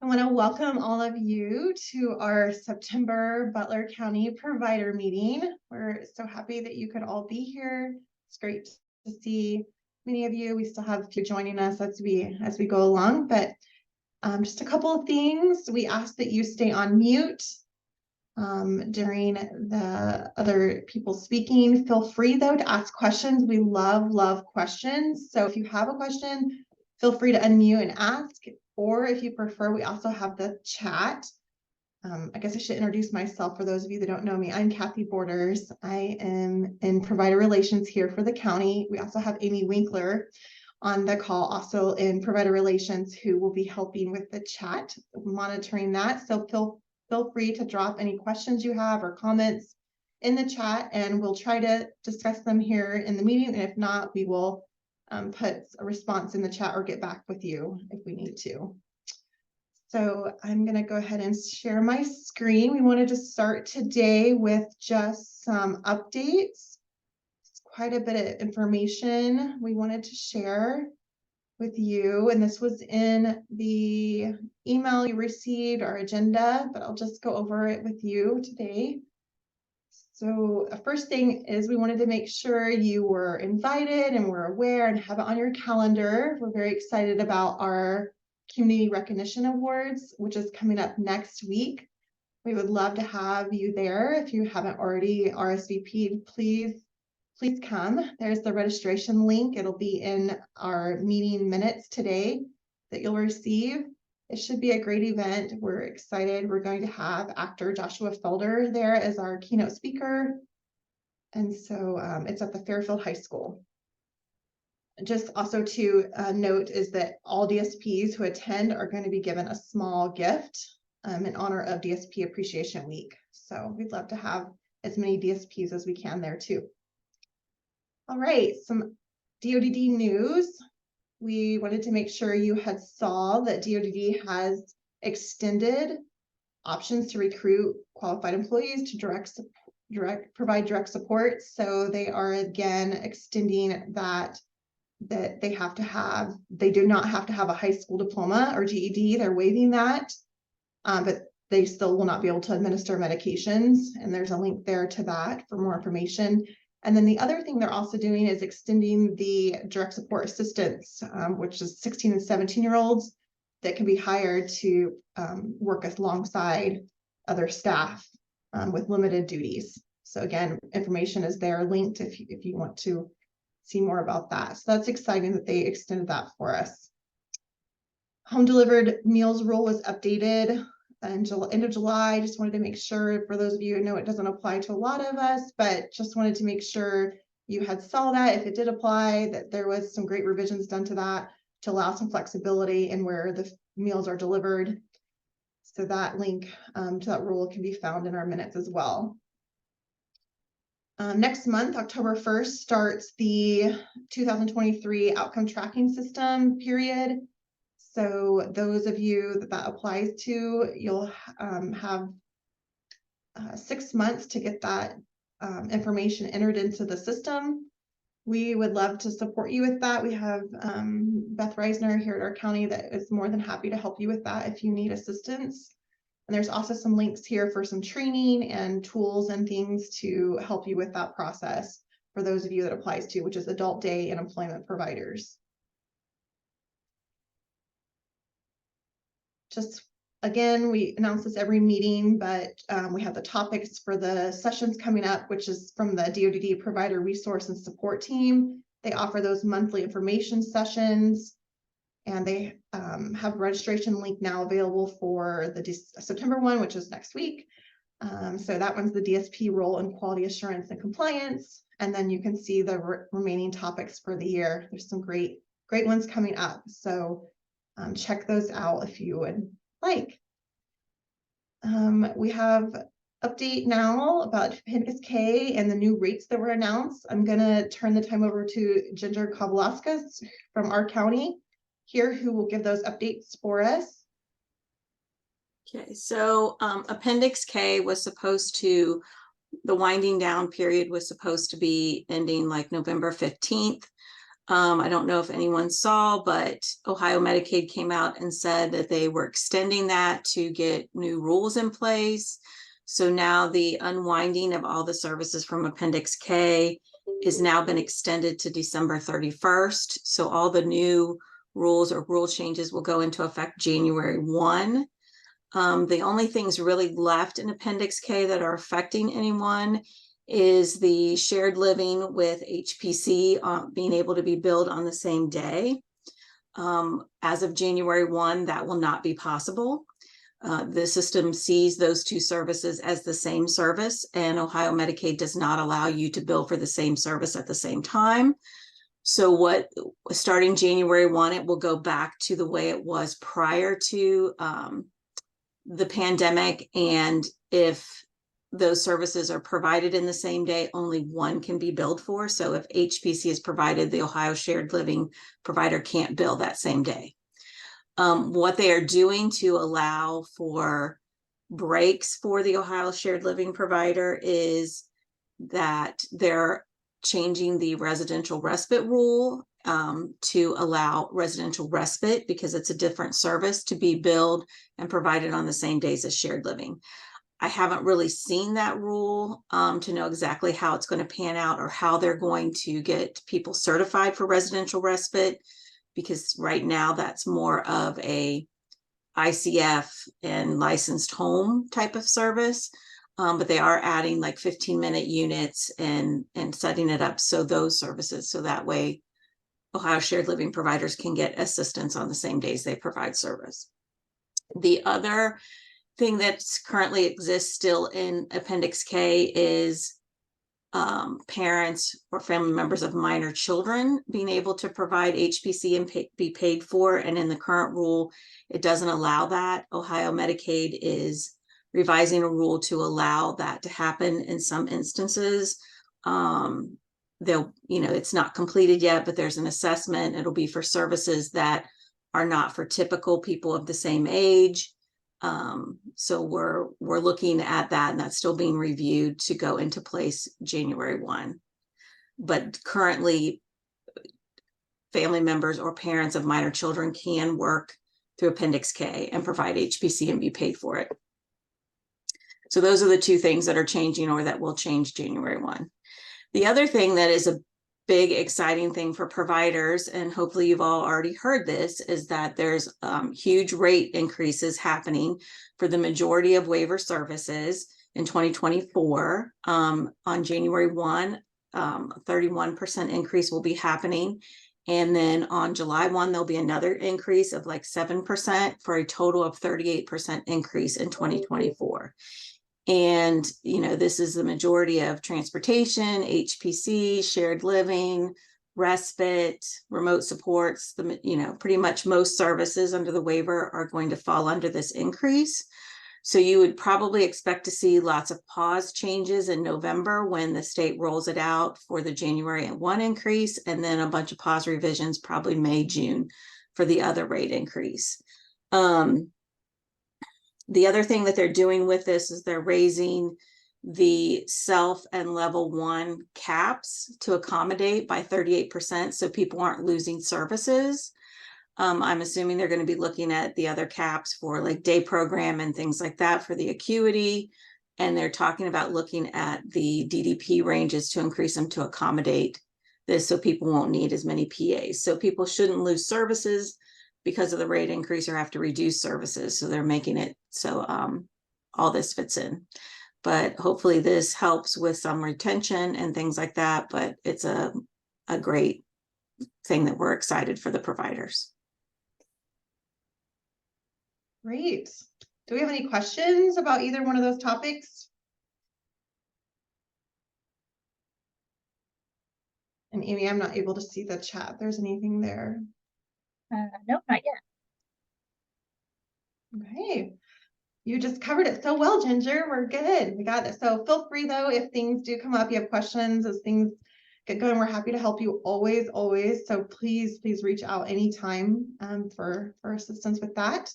I want to welcome all of you to our September Butler County Provider Meeting. We're so happy that you could all be here. It's great to see many of you. We still have a few joining us as we go along, but just a couple of things. We ask that you stay on mute during the other people speaking. Feel free though to ask questions. We love questions. So if you have a question, feel free to unmute and ask. Or if you prefer, we also have the chat. I guess I should introduce myself for those of you that don't know me. I'm Kathy Borders. I am in provider relations here for the county. We also have Amy Winkler on the call, also in provider relations, who will be helping with the chat, monitoring that. So feel free to drop any questions you have or comments in the chat, and we'll try to discuss them here in the meeting. And if not, we will put a response in the chat or get back with you if we need to. So I'm going to go ahead and share my screen. We wanted to start today with just some updates. It's quite a bit of information we wanted to share with you, and this was in the email you received, our agenda, but I'll just go over it with you today. So the first thing is we wanted to make sure you were invited and were aware and have it on your calendar. We're very excited about our Community Recognition Awards, which is coming up next week. We would love to have you there. If you haven't already RSVP'd, please come. There's the registration link. It'll be in our meeting minutes today that you'll receive. It should be a great event. We're excited. We're going to have actor Joshua Felder there as our keynote speaker. And so it's at the Fairfield High School. Just also to note is that all DSPs who attend are going to be given a small gift in honor of DSP Appreciation Week. So we'd love to have as many DSPs as we can there too. All right, some DoDD news. We wanted to make sure you had saw that DoDD has extended options to recruit qualified employees to provide direct support. So they are again extending that they do not have to have a high school diploma or GED. They're waiving that, but they still will not be able to administer medications. And there's a link there to that for more information. And then the other thing they're also doing is extending the direct support assistance, which is 16 and 17-year-olds that can be hired to work alongside other staff with limited duties. So again, information is there linked if you want to see more about that. So that's exciting that they extended that for us. Home delivered meals rule was updated until end of July. Just wanted to make sure, for those of you who know it doesn't apply to a lot of us, but just wanted to make sure you had saw that if it did apply, that there was some great revisions done to that to allow some flexibility in where the meals are delivered. So that link to that rule can be found in our minutes as well. Next month, October 1st, starts the 2023 outcome tracking system period. So those of you that applies to, you'll have 6 months to get that information entered into the system. We would love to support you with that. We have Beth Reisner here at our county that is more than happy to help you with that if you need assistance. And there's also some links here for some training and tools and things to help you with that process for those of you that applies to, which is Adult Day and Employment Providers. Just again, we announce this every meeting, but we have the topics for the sessions coming up, which is from the DoDD Provider Resource and Support Team. They offer those monthly information sessions, and they have a registration link now available for the September one, which is next week. So that one's the DSP role in quality assurance and compliance. And then you can see the remaining topics for the year. There's some great ones coming up. So check those out if you would like. We have update now about Appendix K and the new rates that were announced. I'm going to turn the time over to Ginger Koblauskas from our county here, who will give those updates for us. Okay, so Appendix K was supposed to, the winding down period was supposed to be ending like November 15th. I don't know if anyone saw, but Ohio Medicaid came out and said that they were extending that to get new rules in place. So now the unwinding of all the services from Appendix K is now been extended to December 31st. So all the new rules or rule changes will go into effect January 1. The only things really left in Appendix K that are affecting anyone is the shared living with HPC being able to be billed on the same day. As of January 1, that will not be possible. The system sees those two services as the same service, and Ohio Medicaid does not allow you to bill for the same service at the same time. So starting January 1, it will go back to the way it was prior to the pandemic. And if those services are provided in the same day, only one can be billed for. So if HPC is provided, the Ohio Shared Living provider can't bill that same day. What they are doing to allow for breaks for the Ohio Shared Living provider is that they're changing the residential respite rule to allow residential respite, because it's a different service, to be billed and provided on the same days as shared living. I haven't really seen that rule to know exactly how it's going to pan out or how they're going to get people certified for residential respite, because right now that's more of a ICF and licensed home type of service. But they are adding like 15-minute units and setting it up so those services, so that way Ohio Shared Living providers can get assistance on the same days they provide service. The other thing that currently exists still in Appendix K is parents or family members of minor children being able to provide HPC and be paid for. And in the current rule, it doesn't allow that. Ohio Medicaid is revising a rule to allow that to happen in some instances. It's not completed yet, but there's an assessment. It'll be for services that are not for typical people of the same age. So we're looking at that, and that's still being reviewed to go into place January 1. But currently, family members or parents of minor children can work through Appendix K and provide HPC and be paid for it. So those are the two things that are changing or that will change January 1. The other thing that is a big exciting thing for providers, and hopefully you've all already heard this, is that there's huge rate increases happening for the majority of waiver services in 2024. On January 1, 31% increase will be happening. And then on July 1, there'll be another increase of like 7% for a total of 38% increase in 2024. And, this is the majority of transportation, HPC, shared living, respite, remote supports, pretty much most services under the waiver are going to fall under this increase. So you would probably expect to see lots of pause changes in November when the state rolls it out for the January 1 increase, and then a bunch of pause revisions probably May, June for the other rate increase. The other thing that they're doing with this is they're raising the self and level 1 caps to accommodate by 38%, so people aren't losing services. I'm assuming they're going to be looking at the other caps for like day program and things like that for the acuity. And they're talking about looking at the DDP ranges to increase them to accommodate this, so people won't need as many PAs. So people shouldn't lose services because of the rate increase or have to reduce services. So they're making it so all this fits in. But hopefully this helps with some retention and things like that. But it's a great thing that we're excited for the providers. Great. Do we have any questions about either one of those topics? And Amy, I'm not able to see the chat. If there's anything there. Nope, not yet. Okay. You just covered it so well, Ginger. We're good. We got it. So feel free though, if things do come up, you have questions, as things get going, we're happy to help you always. So please reach out anytime for assistance with that.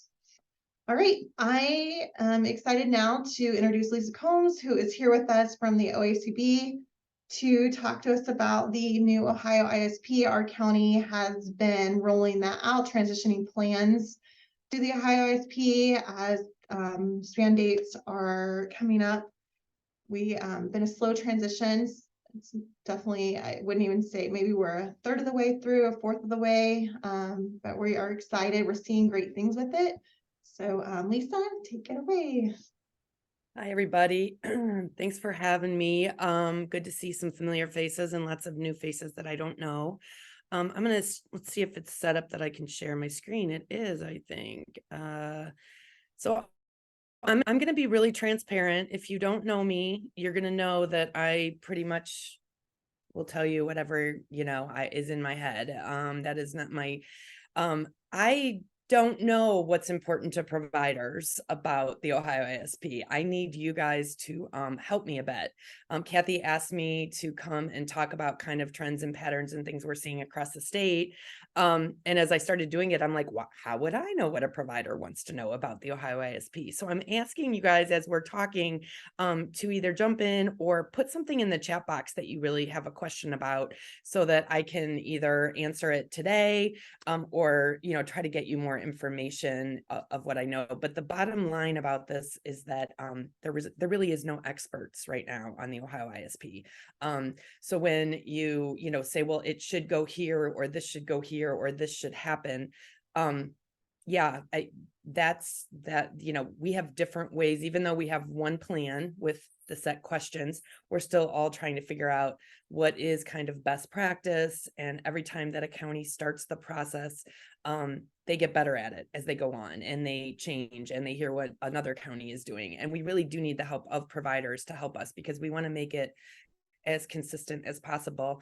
All right, I am excited now to introduce Lisa Combs, who is here with us from the OACB to talk to us about the new Ohio ISP. Our county has been rolling that out, transitioning plans to the Ohio ISP as span dates are coming up. We been a slow transition. It's definitely, I wouldn't even say, maybe we're a third of the way through, a fourth of the way, but we are excited. We're seeing great things with it. So Lisa, take it away. Hi, everybody. Thanks for having me. Good to see some familiar faces and lots of new faces that I don't know. Let's see if it's set up that I can share my screen. It is, I think. So I'm going to be really transparent. If you don't know me, you're going to know that I pretty much will tell you whatever, is in my head. That is not my, I don't know what's important to providers about the Ohio ISP. I need you guys to help me a bit. Kathy asked me to come and talk about kind of trends and patterns and things we're seeing across the state. And as I started doing it, I'm like, how would I know what a provider wants to know about the Ohio ISP? So I'm asking you guys as we're talking to either jump in or put something in the chat box that you really have a question about so that I can either answer it today or, try to get you more information of what I know. But the bottom line about this is that there really is no experts right now on the Ohio ISP. So when you say, well, it should go here, or this should go here, or this should happen. Yeah, that's that, we have different ways, even though we have one plan with the set questions, we're still all trying to figure out what is kind of best practice. And every time that a county starts the process, they get better at it as they go on, and they change and they hear what another county is doing. And we really do need the help of providers to help us, because we want to make it as consistent as possible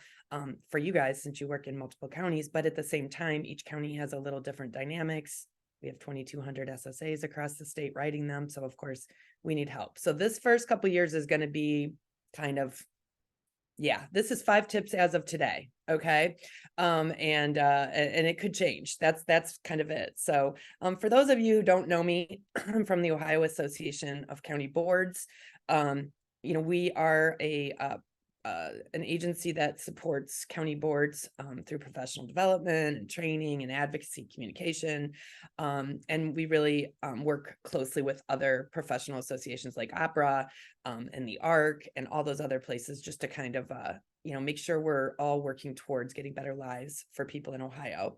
for you guys, since you work in multiple counties. But at the same time, each county has a little different dynamics. We have 2,200 SSAs across the state writing them. So of course we need help. So this first couple years is going to be kind of, this is 5 tips as of today. Okay. And it could change. That's kind of it. So for those of you who don't know me, I'm from the Ohio Association of County Boards. We are an agency that supports county boards through professional development and training and advocacy communication. And we really work closely with other professional associations like OPRA and the ARC and all those other places, just to kind of, make sure we're all working towards getting better lives for people in Ohio.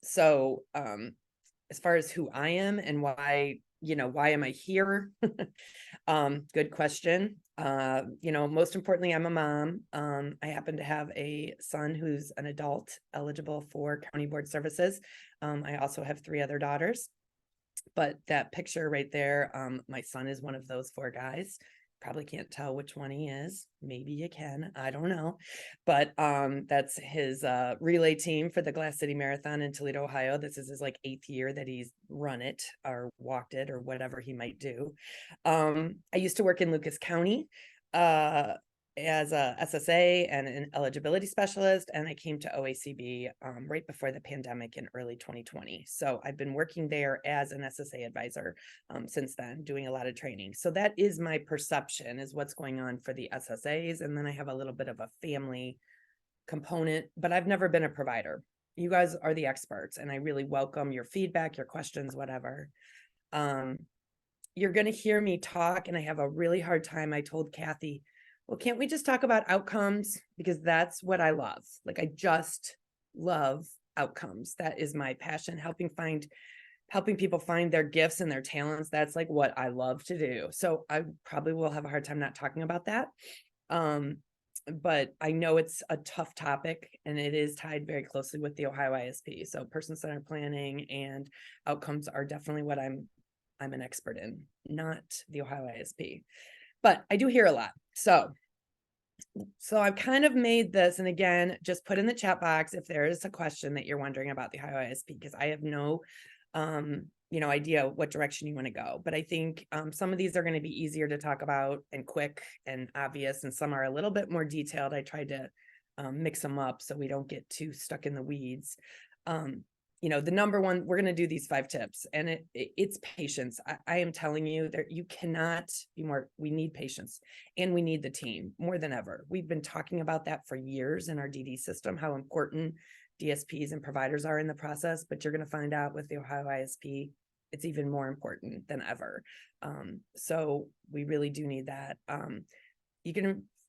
So as far as who I am and why am I here? Good question. Most importantly, I'm a mom. I happen to have a son who's an adult eligible for county board services. I also have 3 other daughters, but that picture right there, my son is one of those 4 guys. Probably can't tell which one he is. Maybe you can, I don't know. But that's his relay team for the Glass City Marathon in Toledo, Ohio. This is his 8th year that he's run it or walked it or whatever he might do. I used to work in Lucas County as a SSA and an eligibility specialist, and I came to OACB right before the pandemic in early 2020. So I've been working there as an SSA advisor since then, doing a lot of training. So that is my perception, is what's going on for the SSAs. And then I have a little bit of a family component, but I've never been a provider. You guys are the experts, and I really welcome your feedback, your questions, whatever. You're going to hear me talk, and I have a really hard time. I told Kathy, well, can't we just talk about outcomes? Because that's what I love. I just love outcomes. That is my passion, helping people find their gifts and their talents. That's what I love to do. So I probably will have a hard time not talking about that. But I know it's a tough topic, and it is tied very closely with the Ohio ISP. So person-centered planning and outcomes are definitely what I'm an expert in, not the Ohio ISP. But I do hear a lot. So I've kind of made this, and again, just put in the chat box if there is a question that you're wondering about the Ohio ISP, because I have no, idea what direction you want to go. But I think some of these are going to be easier to talk about and quick and obvious, and some are a little bit more detailed. I tried to mix them up so we don't get too stuck in the weeds. you know, the number one, we're going to do these 5 tips, and it's patience. I am telling you that you cannot be more, we need patience, and we need the team more than ever. We've been talking about that for years in our DD system, how important DSPs and providers are in the process, but you're going to find out with the Ohio ISP, it's even more important than ever. So we really do need that.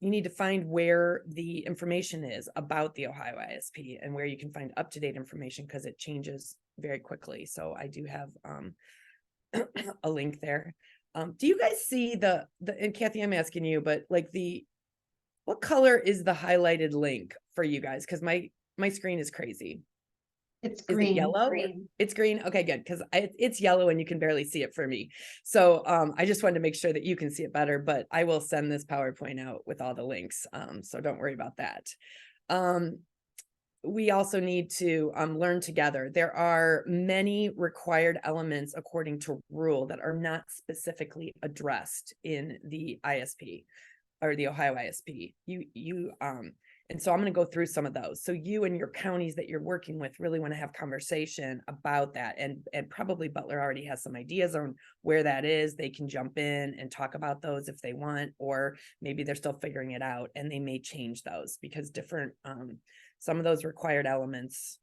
You need to find where the information is about the Ohio ISP and where you can find up-to-date information, because it changes very quickly. So I do have a link there. Do you guys see and Kathy, I'm asking you, but like what color is the highlighted link for you guys? Because my screen is crazy. It's Is it green. yellow? It's green. Okay, good. Because it's yellow and you can barely see it for me. So I just wanted to make sure that you can see it better, but I will send this PowerPoint out with all the links. So don't worry about that. We also need to learn together. There are many required elements according to rule that are not specifically addressed in the ISP or the Ohio ISP. And so I'm going to go through some of those. So you and your counties that you're working with really want to have conversation about that. And probably Butler already has some ideas on where that is. They can jump in and talk about those if they want, or maybe they're still figuring it out and they may change those because some of those required elements,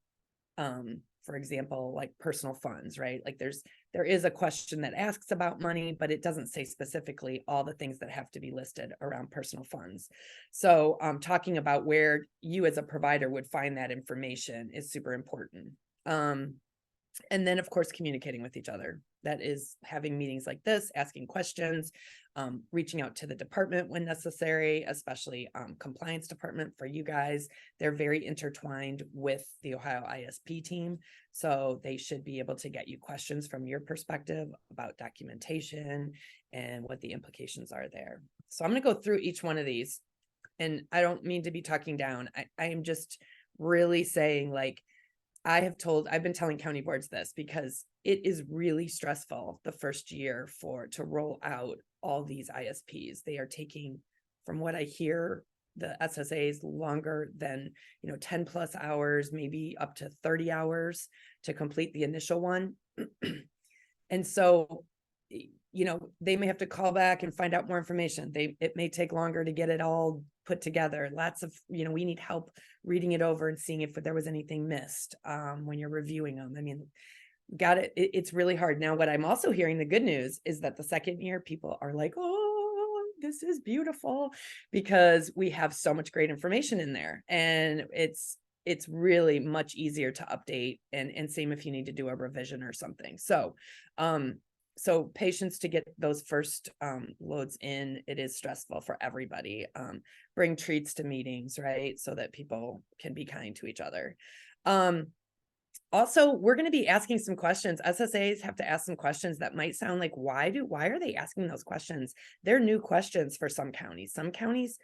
for example, like personal funds, right? Like there is a question that asks about money, but it doesn't say specifically all the things that have to be listed around personal funds. So talking about where you as a provider would find that information is super important. And then, of course, communicating with each other. That is having meetings like this, asking questions, reaching out to the department when necessary, especially compliance department for you guys. They're very intertwined with the Ohio ISP team. So they should be able to get you questions from your perspective about documentation and what the implications are there. So I'm going to go through each one of these. And I don't mean to be talking down. I am just really saying, like, I've been telling county boards this because it is really stressful the first year to roll out all these ISPs. They are taking, from what I hear, the SSAs longer than, 10 plus hours, maybe up to 30 hours to complete the initial one. And so, they may have to call back and find out more information. It may take longer to get it all put together. Lots of, we need help reading it over and seeing if there was anything missed when you're reviewing them. I mean, it's really hard. Now, what I'm also hearing, the good news is that the second year people are like, oh, this is beautiful, because we have so much great information in there, and it's really much easier to update, and same if you need to do a revision or something. So patience to get those first loads in. It is stressful for everybody. Bring treats to meetings, right? So that people can be kind to each other. Also, we're going to be asking some questions. SSAs have to ask some questions that might sound like, why are they asking those questions? They're new questions for some counties. Some counties,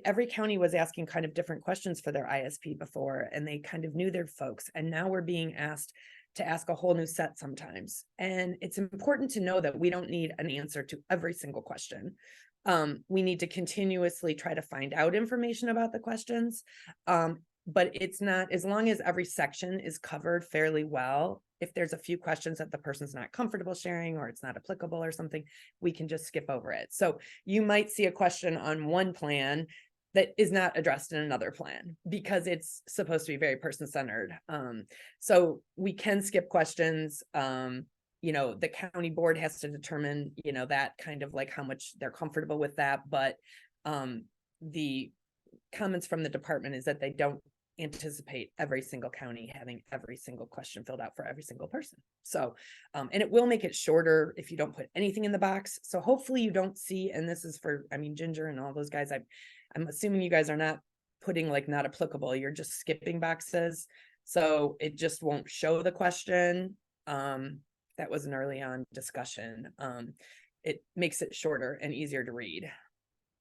every county was asking kind of different questions for their ISP before, and they kind of knew their folks. And now we're being asked to ask a whole new set sometimes. And it's important to know that we don't need an answer to every single question. We need to continuously try to find out information about the questions. But it's not, as long as every section is covered fairly well, if there's a few questions that the person's not comfortable sharing or it's not applicable or something, we can just skip over it. So you might see a question on one plan that is not addressed in another plan because it's supposed to be very person-centered. So we can skip questions. The county board has to determine, that kind of like how much they're comfortable with that. But the comments from the department is that they don't anticipate every single county having every single question filled out for every single person. So, and it will make it shorter if you don't put anything in the box. So hopefully you don't see, and this is for, Ginger and all those guys, I'm assuming you guys are not putting like not applicable, you're just skipping boxes. So it just won't show the question. That was an early on discussion. It makes it shorter and easier to read,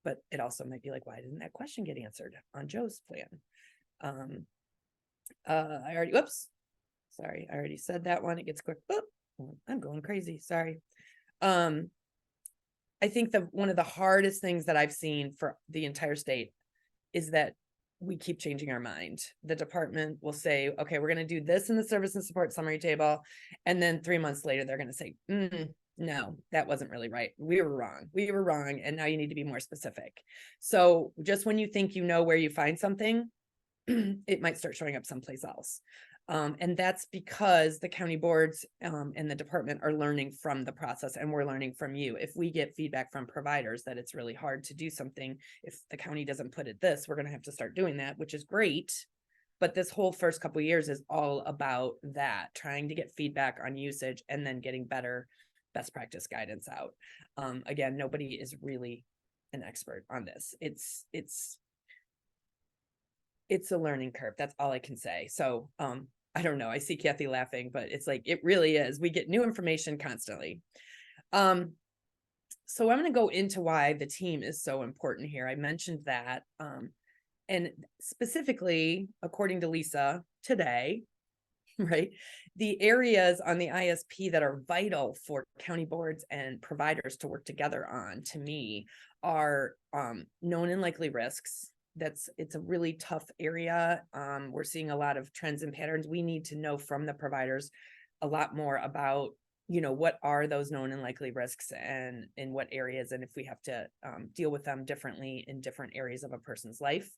but it also might be like, why didn't that question get answered on Joe's plan? I already said that one. It gets quick. Oh, I'm going crazy. Sorry. I think one of the hardest things that I've seen for the entire state is that we keep changing our mind. The department will say, okay, we're going to do this in the service and support summary table. And then 3 months later, they're going to say, no, that wasn't really right. We were wrong. We were wrong. And now you need to be more specific. So just when you think you know where you find something, it might start showing up someplace else. And that's because the county boards and the department are learning from the process, and we're learning from you. If we get feedback from providers that it's really hard to do something, if the county doesn't put it this, we're going to have to start doing that, which is great. But this whole first couple of years is all about that, trying to get feedback on usage and then getting better best practice guidance out. Again, nobody is really an expert on this. It's a learning curve. That's all I can say. So, I don't know. I see Kathy laughing, but it's like, it really is. We get new information constantly. So I'm going to go into why the team is so important here. I mentioned that, and specifically, according to Lisa today, right, the areas on the ISP that are vital for county boards and providers to work together on, to me, are known and likely risks. It's a really tough area. We're seeing a lot of trends and patterns. We need to know from the providers a lot more about, what are those known and likely risks and in what areas, and if we have to deal with them differently in different areas of a person's life.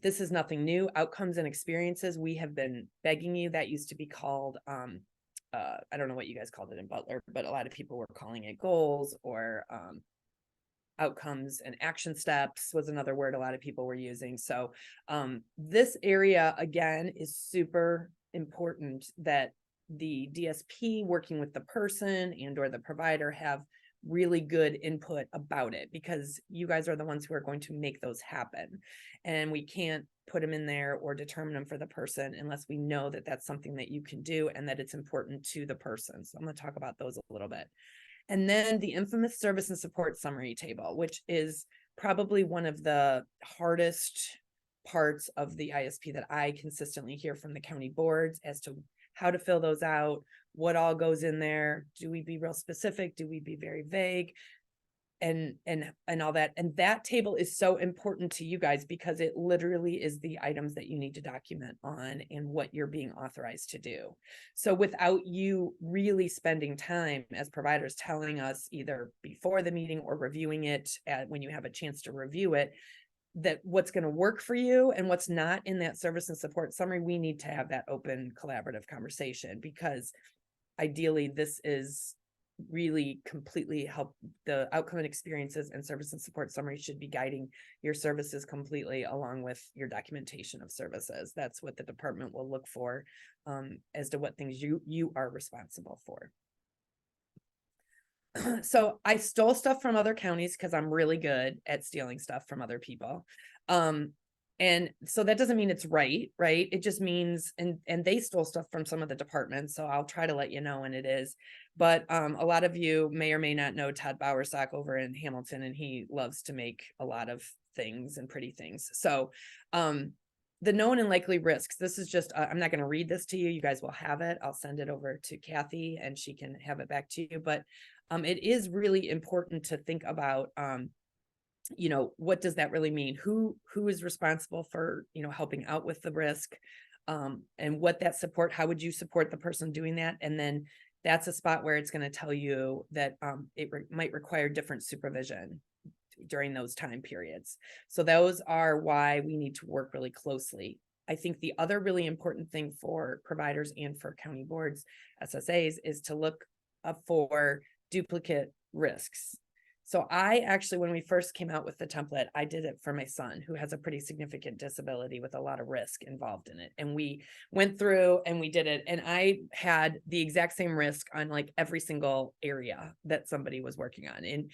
This is nothing new. Outcomes and experiences, we have been begging you. That used to be called, I don't know what you guys called it in Butler, but a lot of people were calling it goals, or outcomes and action steps was another word a lot of people were using. So this area, again, is super important that the DSP working with the person and or the provider have really good input about it, because you guys are the ones who are going to make those happen. And we can't put them in there or determine them for the person unless we know that that's something that you can do and that it's important to the person. So I'm going to talk about those a little bit. And then the infamous service and support summary table, which is probably one of the hardest parts of the ISP that I consistently hear from the county boards as to how to fill those out, what all goes in there. Do we be real specific? Do we be very vague? And all that. And that table is so important to you guys because it literally is the items that you need to document on and what you're being authorized to do. So without you really spending time as providers telling us either before the meeting or reviewing it when you have a chance to review it, that what's going to work for you and what's not in that service and support summary, we need to have that open collaborative conversation, because ideally this is really completely help the outcome and experiences, and service and support summary should be guiding your services completely along with your documentation of services. That's what the department will look for as to what things you are responsible for. So I stole stuff from other counties because I'm really good at stealing stuff from other people. And so that doesn't mean it's right? It just means, and they stole stuff from some of the departments. So I'll try to let you know when it is. But a lot of you may or may not know Todd Bowersock over in Hamilton, and he loves to make a lot of things and pretty things. So the known and likely risks, this is just, I'm not going to read this to you. You guys will have it. I'll send it over to Kathy and she can have it back to you. But it is really important to think about, what does that really mean? Who is responsible for, helping out with the risk, and what that support, how would you support the person doing that? And then that's a spot where it's going to tell you that it might require different supervision during those time periods. So those are why we need to work really closely. I think the other really important thing for providers and for county boards, SSAs, is to look for duplicate risks. So I actually, when we first came out with the template, I did it for my son, who has a pretty significant disability with a lot of risk involved in it. And we went through and we did it. And I had the exact same risk on like every single area that somebody was working on. And,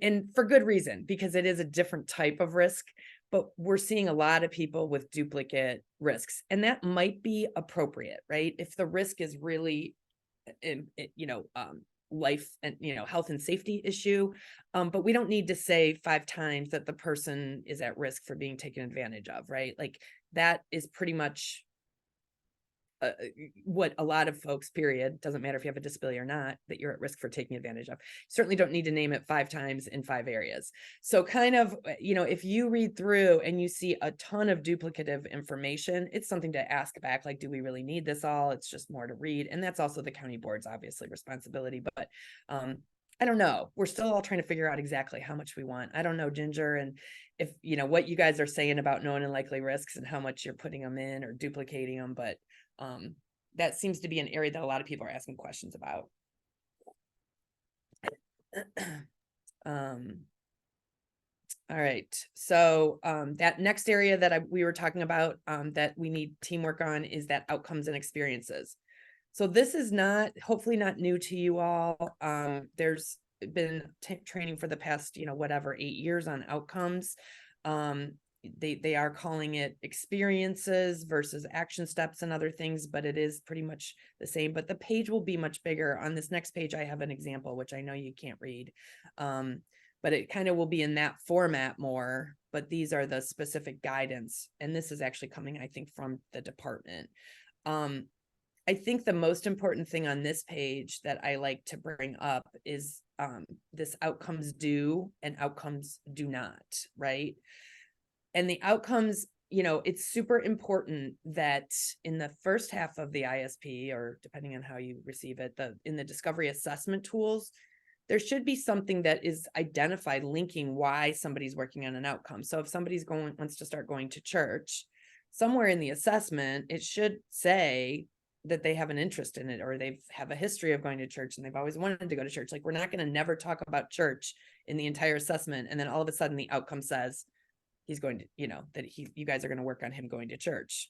and for good reason, because it is a different type of risk, but we're seeing a lot of people with duplicate risks, and that might be appropriate, right? If the risk is really, life and health and safety issue, but we don't need to say 5 times that the person is at risk for being taken advantage of, right? Like that is pretty much what a lot of folks, period, doesn't matter if you have a disability or not, that you're at risk for taking advantage of. Certainly don't need to name it 5 times in 5 areas. So kind of, if you read through and you see a ton of duplicative information, it's something to ask back, like, do we really need this all? It's just more to read. And that's also the county board's obviously responsibility, but I don't know. We're still all trying to figure out exactly how much we want. I don't know, Ginger, and if, what you guys are saying about known and likely risks and how much you're putting them in or duplicating them, but that seems to be an area that a lot of people are asking questions about. All right, so that next area that we were talking about that we need teamwork on is that outcomes and experiences. So this is hopefully not new to you all. There's been training for the past, 8 years on outcomes. They are calling it experiences versus action steps and other things, but it is pretty much the same, but the page will be much bigger. On this next page, I have an example, which I know you can't read. But it kind of will be in that format more, but these are the specific guidance. And this is actually coming, I think, from the department. I think the most important thing on this page that I like to bring up is this outcomes do and outcomes do not, right? And the outcomes, it's super important that in the first half of the ISP, or depending on how you receive it, in the discovery assessment tools, there should be something that is identified linking why somebody's working on an outcome. So if somebody's wants to start going to church, somewhere in the assessment, it should say that they have an interest in it, or they have a history of going to church and they've always wanted to go to church. Like, we're not going to never talk about church in the entire assessment. And then all of a sudden the outcome says he's going to, you guys are going to work on him going to church,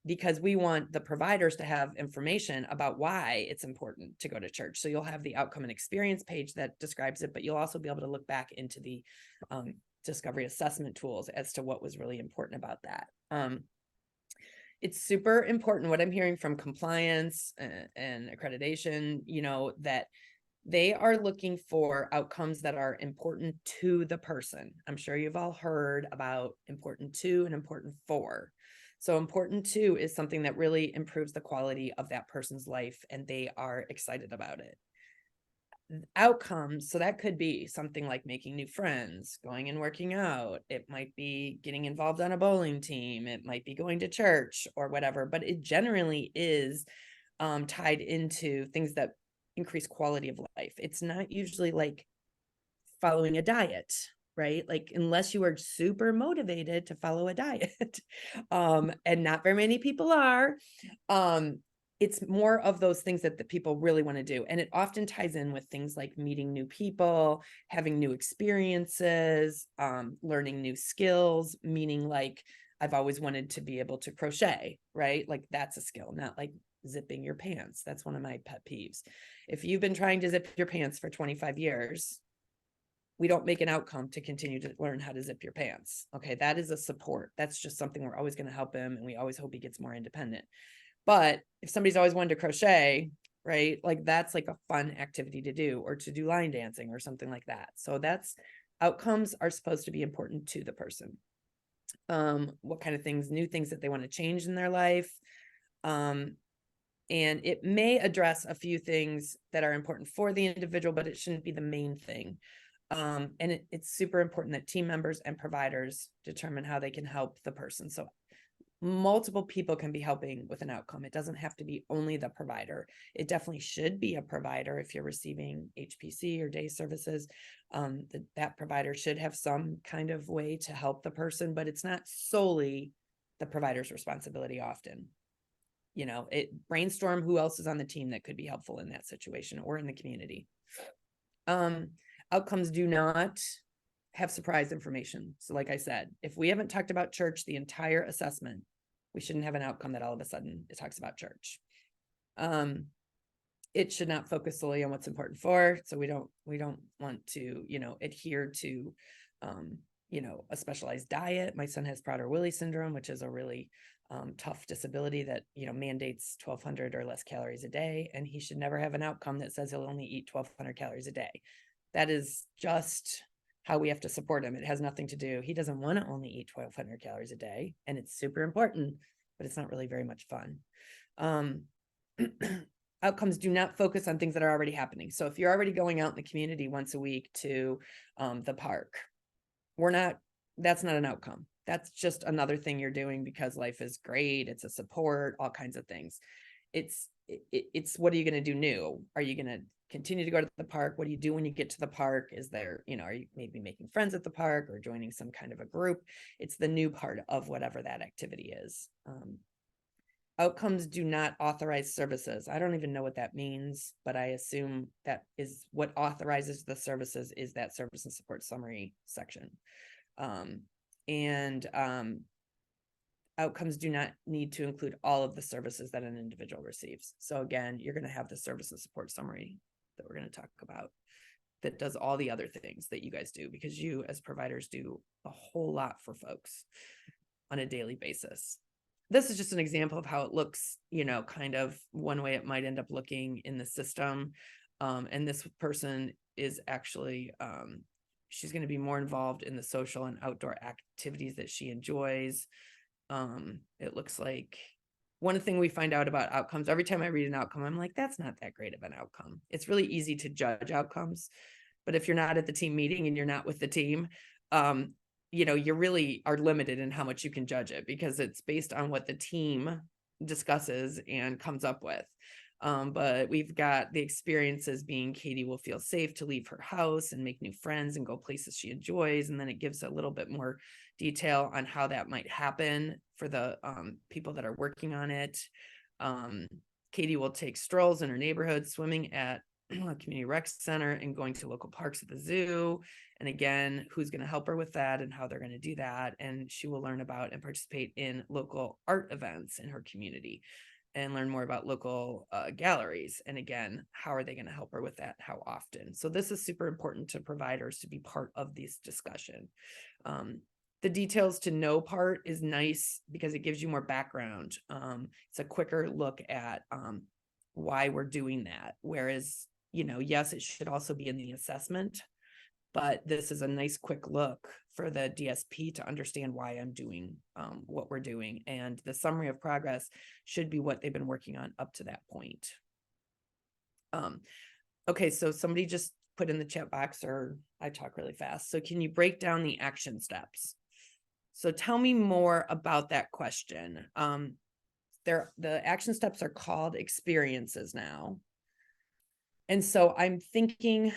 because we want the providers to have information about why it's important to go to church. So you'll have the outcome and experience page that describes it, but you'll also be able to look back into the discovery assessment tools as to what was really important about that. It's super important what I'm hearing from compliance and accreditation, that they are looking for outcomes that are important to the person. I'm sure you've all heard about important to and important for. So important to is something that really improves the quality of that person's life and they are excited about it. Outcomes, so that could be something like making new friends, going and working out. It might be getting involved on a bowling team. It might be going to church or whatever, but it generally is tied into things that increase quality of life. It's not usually like following a diet, right? Like, unless you are super motivated to follow a diet, and not very many people are, it's more of those things that the people really want to do. And it often ties in with things like meeting new people, having new experiences, learning new skills, meaning like, I've always wanted to be able to crochet, right? Like, that's a skill, not like zipping your pants. That's one of my pet peeves. If you've been trying to zip your pants for 25 years, we don't make an outcome to continue to learn how to zip your pants. Okay. That is a support. That's just something we're always going to help him. And we always hope he gets more independent. But if somebody's always wanted to crochet, right? Like, that's like a fun activity to do, or to do line dancing or something like that. So outcomes are supposed to be important to the person. What kind of things, new things that they want to change in their life. And it may address a few things that are important for the individual, but it shouldn't be the main thing. And it's super important that team members and providers determine how they can help the person. So multiple people can be helping with an outcome. It doesn't have to be only the provider. It definitely should be a provider if you're receiving HPC or day services. That provider should have some kind of way to help the person, but it's not solely the provider's responsibility often. Brainstorm who else is on the team that could be helpful in that situation or in the community. Outcomes do not have surprise information. So like I said, if we haven't talked about church the entire assessment, we shouldn't have an outcome that all of a sudden it talks about church. It should not focus solely on what's important for. So we don't want to, adhere to, a specialized diet. My son has Prader-Willi syndrome, which is a really tough disability that, mandates 1,200 or less calories a day. And he should never have an outcome that says he'll only eat 1,200 calories a day. That is just how we have to support him. It has nothing to do. He doesn't want to only eat 1,200 calories a day, and it's super important, but it's not really very much fun. Outcomes do not focus on things that are already happening. So if you're already going out in the community once a week to the park, that's not an outcome. That's just another thing you're doing because life is great. It's a support, all kinds of things. It's what are you going to do new? Are you going to continue to go to the park? What do you do when you get to the park? Is there, are you maybe making friends at the park or joining some kind of a group? It's the new part of whatever that activity is. Outcomes do not authorize services. I don't even know what that means, but I assume that is what authorizes the services is that service and support summary section. Outcomes do not need to include all of the services that an individual receives. So again, you're going to have the service and support summary that we're going to talk about that does all the other things that you guys do, because you as providers do a whole lot for folks on a daily basis. This is just an example of how it looks, kind of one way it might end up looking in the system. And this person is actually, she's going to be more involved in the social and outdoor activities that she enjoys. It looks like one thing we find out about outcomes, every time I read an outcome, I'm like, that's not that great of an outcome. It's really easy to judge outcomes, but if you're not at the team meeting and you're not with the team, you really are limited in how much you can judge it because it's based on what the team discusses and comes up with. But we've got the experiences being Katie will feel safe to leave her house and make new friends and go places she enjoys. And then it gives a little bit more detail on how that might happen for the people that are working on it. Katie will take strolls in her neighborhood, swimming at a community rec center and going to local parks at the zoo. And again, who's going to help her with that and how they're going to do that. And she will learn about and participate in local art events in her community and learn more about local galleries. And again, how are they going to help her with that? How often? So this is super important to providers to be part of this discussion. The details to know part is nice because it gives you more background. It's a quicker look at why we're doing that. Whereas, yes, it should also be in the assessment, but this is a nice quick look for the DSP to understand why I'm doing what we're doing. And the summary of progress should be what they've been working on up to that point. Okay, so somebody just put in the chat box, or I talk really fast. So can you break down the action steps? So tell me more about that question. The action steps are called experiences now. And so I'm thinking,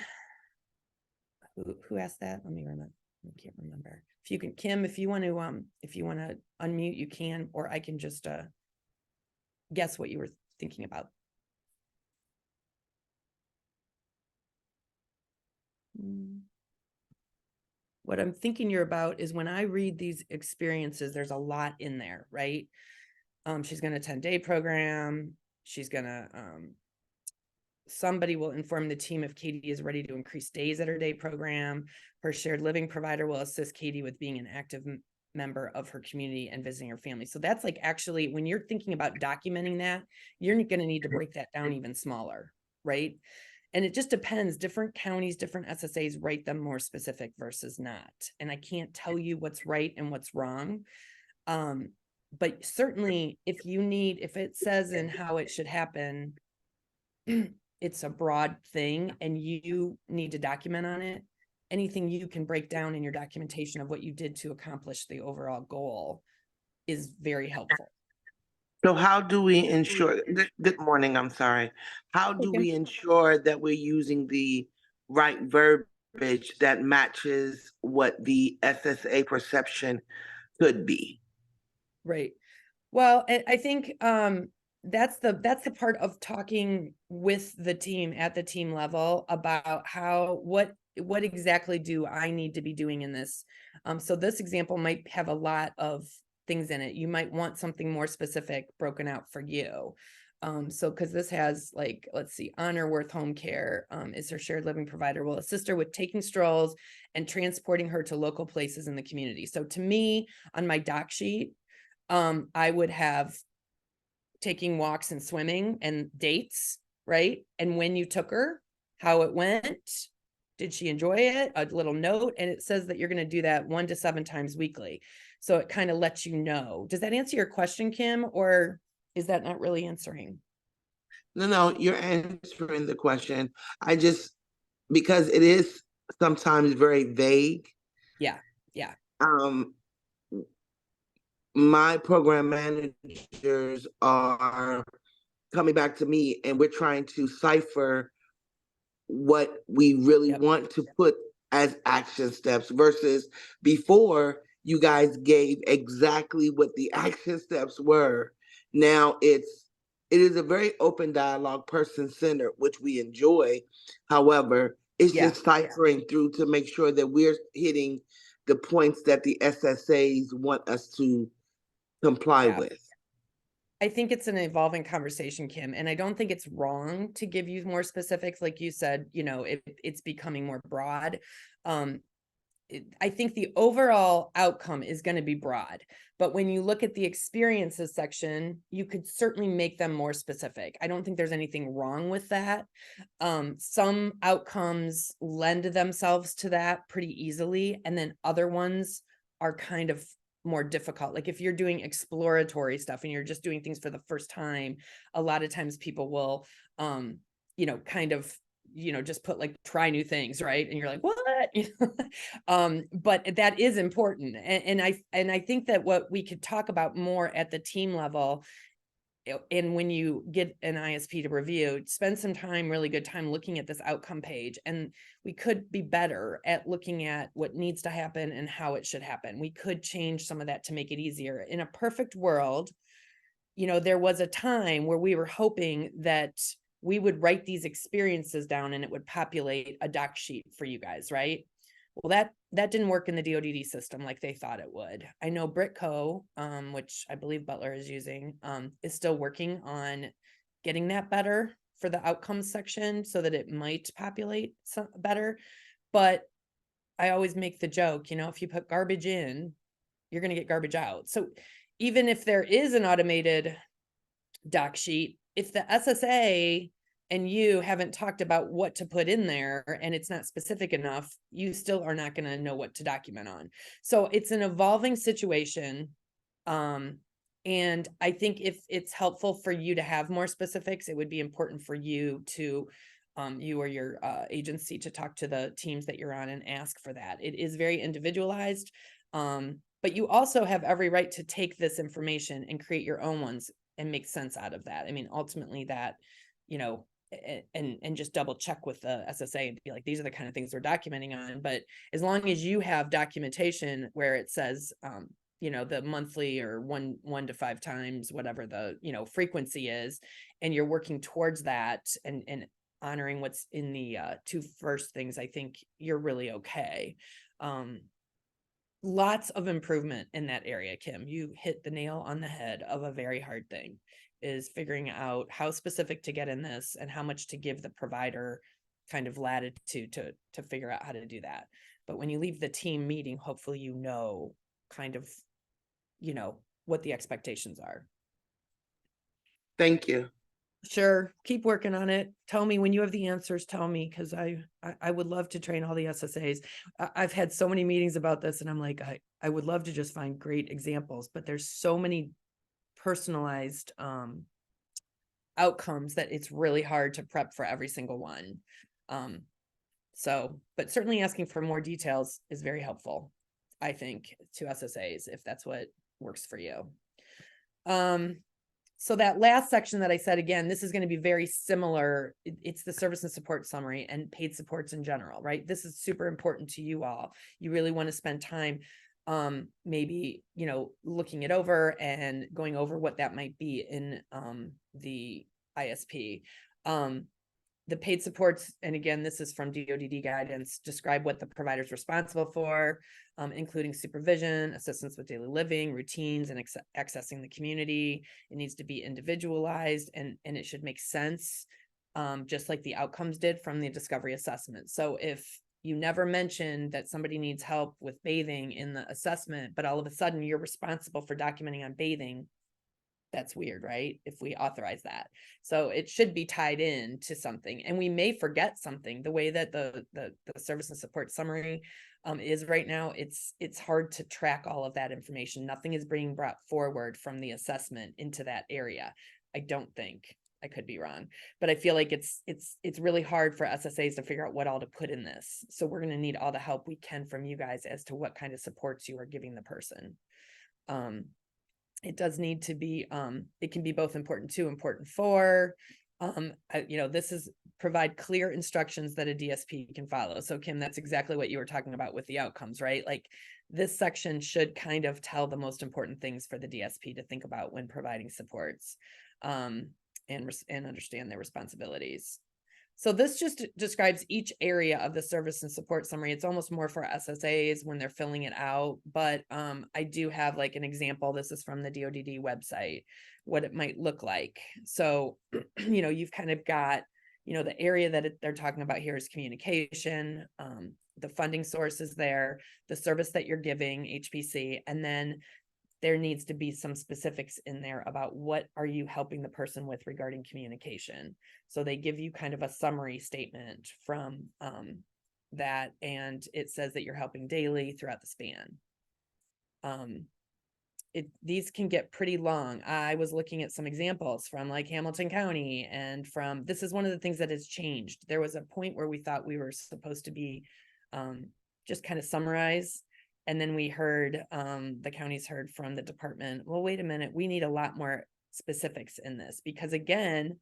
who asked that? Let me remember. I can't remember. If you can, Kim, if you want to unmute, you can, or I can just guess what you were thinking about. What I'm thinking you're about is when I read these experiences, there's a lot in there, right? She's going to 10-day program. She's going to, somebody will inform the team if Katie is ready to increase days at her day program. Her shared living provider will assist Katie with being an active member of her community and visiting her family. So that's like, actually, when you're thinking about documenting that, you're going to need to break that down even smaller, right? And it just depends. Different counties, different SSAs write them more specific versus not. And I can't tell you what's right and what's wrong. But certainly if it says in how it should happen, it's a broad thing and you need to document on it. Anything you can break down in your documentation of what you did to accomplish the overall goal is very helpful. So how do we ensure, good morning, I'm sorry. How do we ensure that we're using the right verbiage that matches what the SSA perception could be? Right. Well, I think that's the part of talking with the team at the team level about what exactly do I need to be doing in this. So this example might have a lot of things in it. You might want something more specific broken out for you. So because this has let's see, Honor Worth Home Care is her shared living provider, will assist her with taking strolls and transporting her to local places in the community. So to me, on my doc sheet, I would have taking walks and swimming and dates, right? And when you took her, how it went, did she enjoy it? A little note, and it says that you're going to do that 1 to 7 times weekly. So it kind of lets you know. Does that answer your question, Kim? Or Is that not really answering? No, you're answering the question. I just, because it is sometimes very vague, Yeah, yeah, um, my program managers are coming back to me and we're trying to cipher what we really Yep. want to put as action steps versus before you guys gave exactly what the action steps were. Now it is a very open dialogue, person centered, which we enjoy. However, it's Yeah. just ciphering through to make sure that we're hitting the points that the SSAs want us to comply Yeah. with. I think it's an evolving conversation, Kim, and I don't think it's wrong to give you more specifics. Like you said, you know, it's becoming more broad. I think the overall outcome is going to be broad, but when you look at the experiences section, you could certainly make them more specific. I don't think there's anything wrong with that. Some outcomes lend themselves to that pretty easily, and then other ones are kind of more difficult. Like if you're doing exploratory stuff and you're just doing things for the first time, a lot of times people will, kind of just put like try new things, right? And you're like, what? But that is important. And I think that what we could talk about more at the team level, and when you get an ISP to review, spend some time, really good time looking at this outcome page. And we could be better at looking at what needs to happen and how it should happen. We could change some of that to make it easier. In a perfect world, there was a time where we were hoping that we would write these experiences down and it would populate a doc sheet for you guys, right? Well, that didn't work in the DoDD system like they thought it would. I know Britco, which I believe Butler is using, is still working on getting that better for the outcomes section so that it might populate better. But I always make the joke, if you put garbage in, you're going to get garbage out. So even if there is an automated doc sheet, if the SSA and you haven't talked about what to put in there and it's not specific enough, you still are not going to know what to document on. So it's an evolving situation. And I think if it's helpful for you to have more specifics, it would be important for you to you or your agency to talk to the teams that you're on and ask for that. It is very individualized. But you also have every right to take this information and create your own ones and make sense out of that. I mean, ultimately that, and just double check with the SSA and be like, these are the kind of things we're documenting on. But as long as you have documentation where it says, the monthly or one to 5 times, whatever the, frequency is, and you're working towards that and honoring what's in the 2 first things, I think you're really okay. Lots of improvement in that area, Kim. You hit the nail on the head of a very hard thing, is figuring out how specific to get in this and how much to give the provider kind of latitude to figure out how to do that. But when you leave the team meeting, hopefully kind of what the expectations are. Thank you. Sure. Keep working on it. Tell me when you have the answers, tell me, because I would love to train all the SSAs. I've had so many meetings about this and I'm like, I would love to just find great examples, but there's so many personalized outcomes that it's really hard to prep for every single one. But certainly asking for more details is very helpful, I think, to SSAs, if that's what works for you. So that last section that I said, again, this is going to be very similar. It's the service and support summary and paid supports in general, right? This is super important to you all. You really want to spend time maybe, looking it over and going over what that might be in the ISP. The paid supports, and again, this is from DoDD guidance, describe what the provider is responsible for, including supervision, assistance with daily living, routines, and accessing the community. It needs to be individualized and it should make sense, just like the outcomes did from the discovery assessment. So if you never mentioned that somebody needs help with bathing in the assessment, but all of a sudden you're responsible for documenting on bathing, That's weird, right? If we authorize that. So it should be tied in to something, and we may forget something. The way that the service and support summary is right now, it's hard to track all of that information. Nothing is being brought forward from the assessment into that area. I don't think. I could be wrong, but I feel like it's really hard for SSAs to figure out what all to put in this. So we're going to need all the help we can from you guys as to what kind of supports you are giving the person. It does need to be, it can be both important to, important for, this is provide clear instructions that a DSP can follow. So Kim, that's exactly what you were talking about with the outcomes, right? Like this section should kind of tell the most important things for the DSP to think about when providing supports, and understand their responsibilities. So this just describes each area of the service and support summary. It's almost more for SSAs when they're filling it out, but I do have like an example. This is from the DODD website, what it might look like. So, you've kind of got, the area that they're talking about here is communication, the funding sources there, the service that you're giving, HPC, and then there needs to be some specifics in there about what are you helping the person with regarding communication. So they give you kind of a summary statement from that, and it says that you're helping daily throughout the span. These can get pretty long. I was looking at some examples from like Hamilton County, and this is one of the things that has changed. There was a point where we thought we were supposed to be just kind of summarize. And then we heard, the counties heard from the department, well, wait a minute, we need a lot more specifics in this, because again,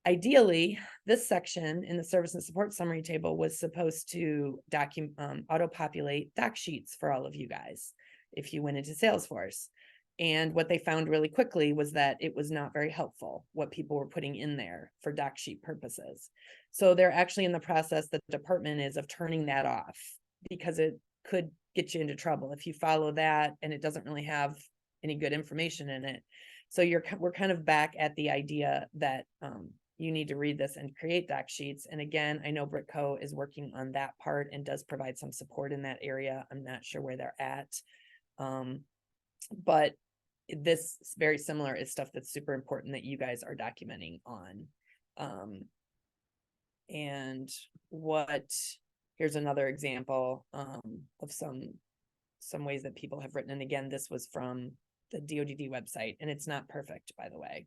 ideally, this section in the service and support summary table was supposed to auto-populate doc sheets for all of you guys if you went into Salesforce. And what they found really quickly was that it was not very helpful, what people were putting in there for doc sheet purposes. So they're actually in the process, the department is, of turning that off, because it could get you into trouble if you follow that and it doesn't really have any good information in it. So we're kind of back at the idea that you need to read this and create doc sheets. And again, I know Britco is working on that part and does provide some support in that area. I'm not sure where they're at. But this is very similar, is stuff that's super important that you guys are documenting on. And here's another example of some ways that people have written. And again, this was from the DODD website, and it's not perfect, by the way.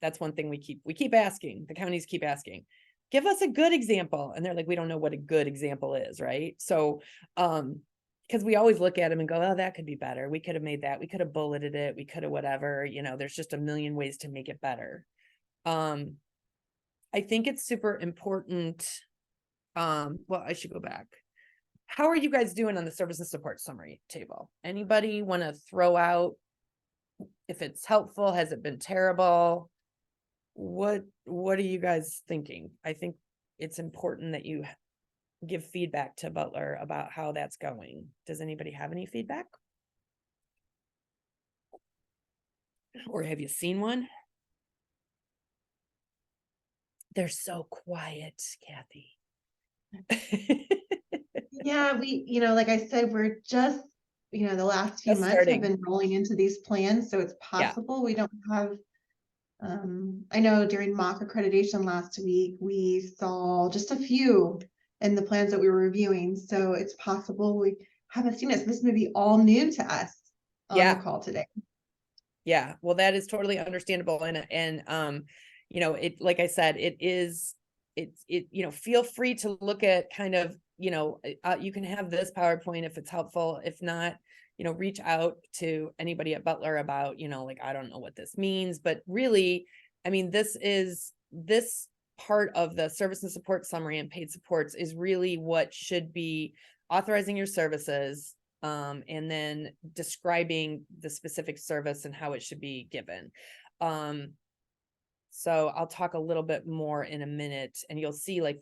That's one thing we keep asking. The counties keep asking, give us a good example. And they're like, we don't know what a good example is, right? So, because we always look at them and go, oh, that could be better. We could have made that. We could have bulleted it. We could have whatever, there's just a million ways to make it better. I think it's super important. Well, I should go back. How are you guys doing on the service and support summary table? Anybody want to throw out if it's helpful? Has it been terrible? What are you guys thinking? I think it's important that you give feedback to Butler about how that's going. Does anybody have any feedback? Or have you seen one? They're so quiet, Kathy. Yeah, like I said, we're just, the last few Just months starting. have been rolling into these plans, so it's possible we don't have, I know during mock accreditation last week, we saw just a few in the plans that we were reviewing, so it's possible we haven't seen it. So this may be all new to us on the call today. Yeah, well, that is totally understandable. And it, like I said, it's feel free to look at kind of, you can have this PowerPoint if it's helpful. If not, reach out to anybody at Butler about, like, I don't know what this means, but really, I mean, this part of the service and support summary and paid supports is really what should be authorizing your services, and then describing the specific service and how it should be given. So I'll talk a little bit more in a minute, and you'll see like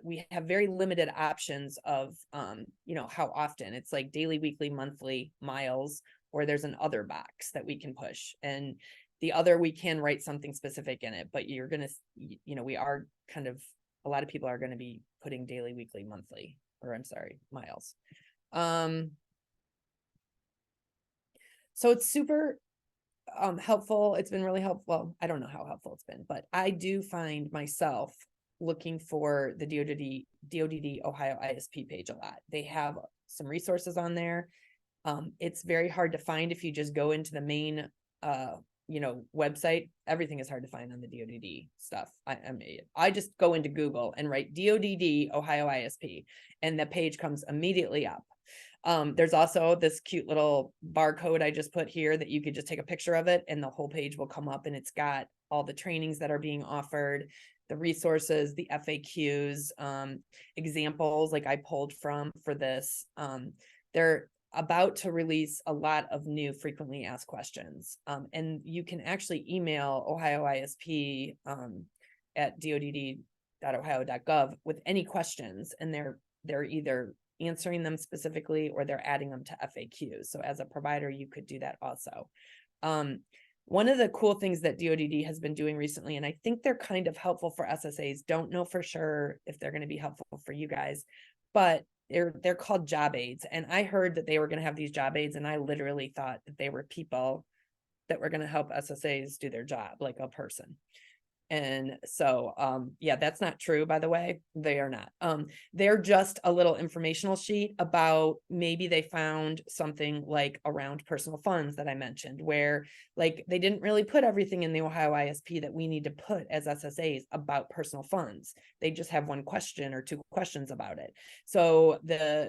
we have very limited options of, how often. It's like daily, weekly, monthly, miles, or there's an other box that we can push. And the other, we can write something specific in it, but you're going to, we are kind of, a lot of people are going to be putting daily, weekly, monthly, or I'm sorry, miles. So it's super helpful. It's been really helpful. Well, I don't know how helpful it's been, but I do find myself looking for the DODD Ohio ISP page a lot. They have some resources on there. It's very hard to find if you just go into the main, website. Everything is hard to find on the DODD stuff. I just go into Google and write DODD Ohio ISP, and the page comes immediately up. There's also this cute little barcode I just put here that you could just take a picture of it and the whole page will come up, and it's got all the trainings that are being offered, the resources, the FAQs, examples like I pulled from for this. They're about to release a lot of new frequently asked questions. And you can actually email Ohio ISP at dodd.ohio.gov with any questions, and they're either answering them specifically or they're adding them to FAQs. So as a provider, you could do that also. One of the cool things that DODD has been doing recently, and I think they're kind of helpful for SSAs, don't know for sure if they're going to be helpful for you guys, but they're called job aids. And I heard that they were going to have these job aids, and I literally thought that they were people that were going to help SSAs do their job, like a person. And so, yeah, that's not true, by the way. They are not. They're just a little informational sheet about maybe they found something like around personal funds that I mentioned, where like they didn't really put everything in the Ohio ISP that we need to put as SSAs about personal funds. They just have one question or two questions about it. So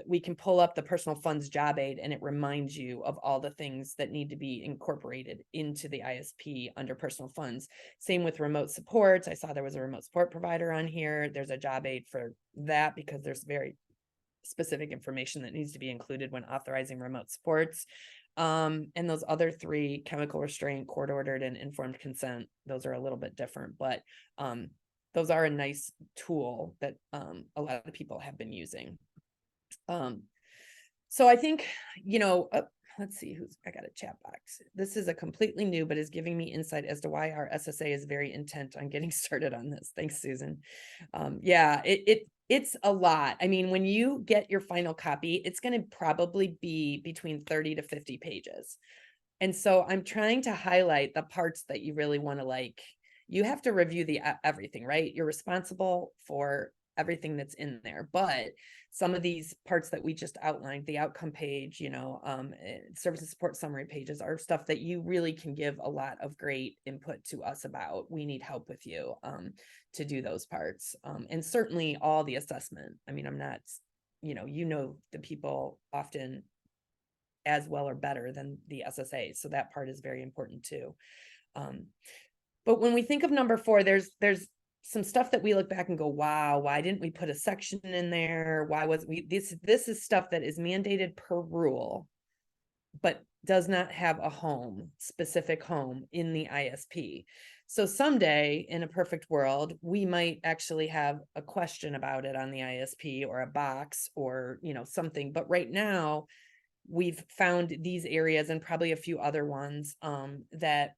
we can pull up the personal funds job aid, and it reminds you of all the things that need to be incorporated into the ISP under personal funds. Same with remote support. I saw there was a remote support provider on here. There's a job aid for that because there's very specific information that needs to be included when authorizing remote supports. And those other three, chemical restraint, court ordered, and informed consent, those are a little bit different, but those are a nice tool that a lot of people have been using. So I think, let's see I got a chat box. This is a completely new, but is giving me insight as to why our SSA is very intent on getting started on this. Thanks, Susan. Yeah, it's a lot. I mean, when you get your final copy, it's going to probably be between 30 to 50 pages. And so I'm trying to highlight the parts that you really want to like. You have to review everything, right? You're responsible for everything that's in there, but some of these parts that we just outlined, the outcome page, service and support summary pages, are stuff that you really can give a lot of great input to us about. We need help with you to do those parts. And certainly all the assessment. I mean, I'm not, the people often as well or better than the SSA. So that part is very important too. But when we think of number 4, there's some stuff that we look back and go, wow, why didn't we put a section in there? Why was this is stuff that is mandated per rule, but does not have a specific home in the ISP. So someday in a perfect world, we might actually have a question about it on the ISP or a box or, something. But right now we've found these areas and probably a few other ones that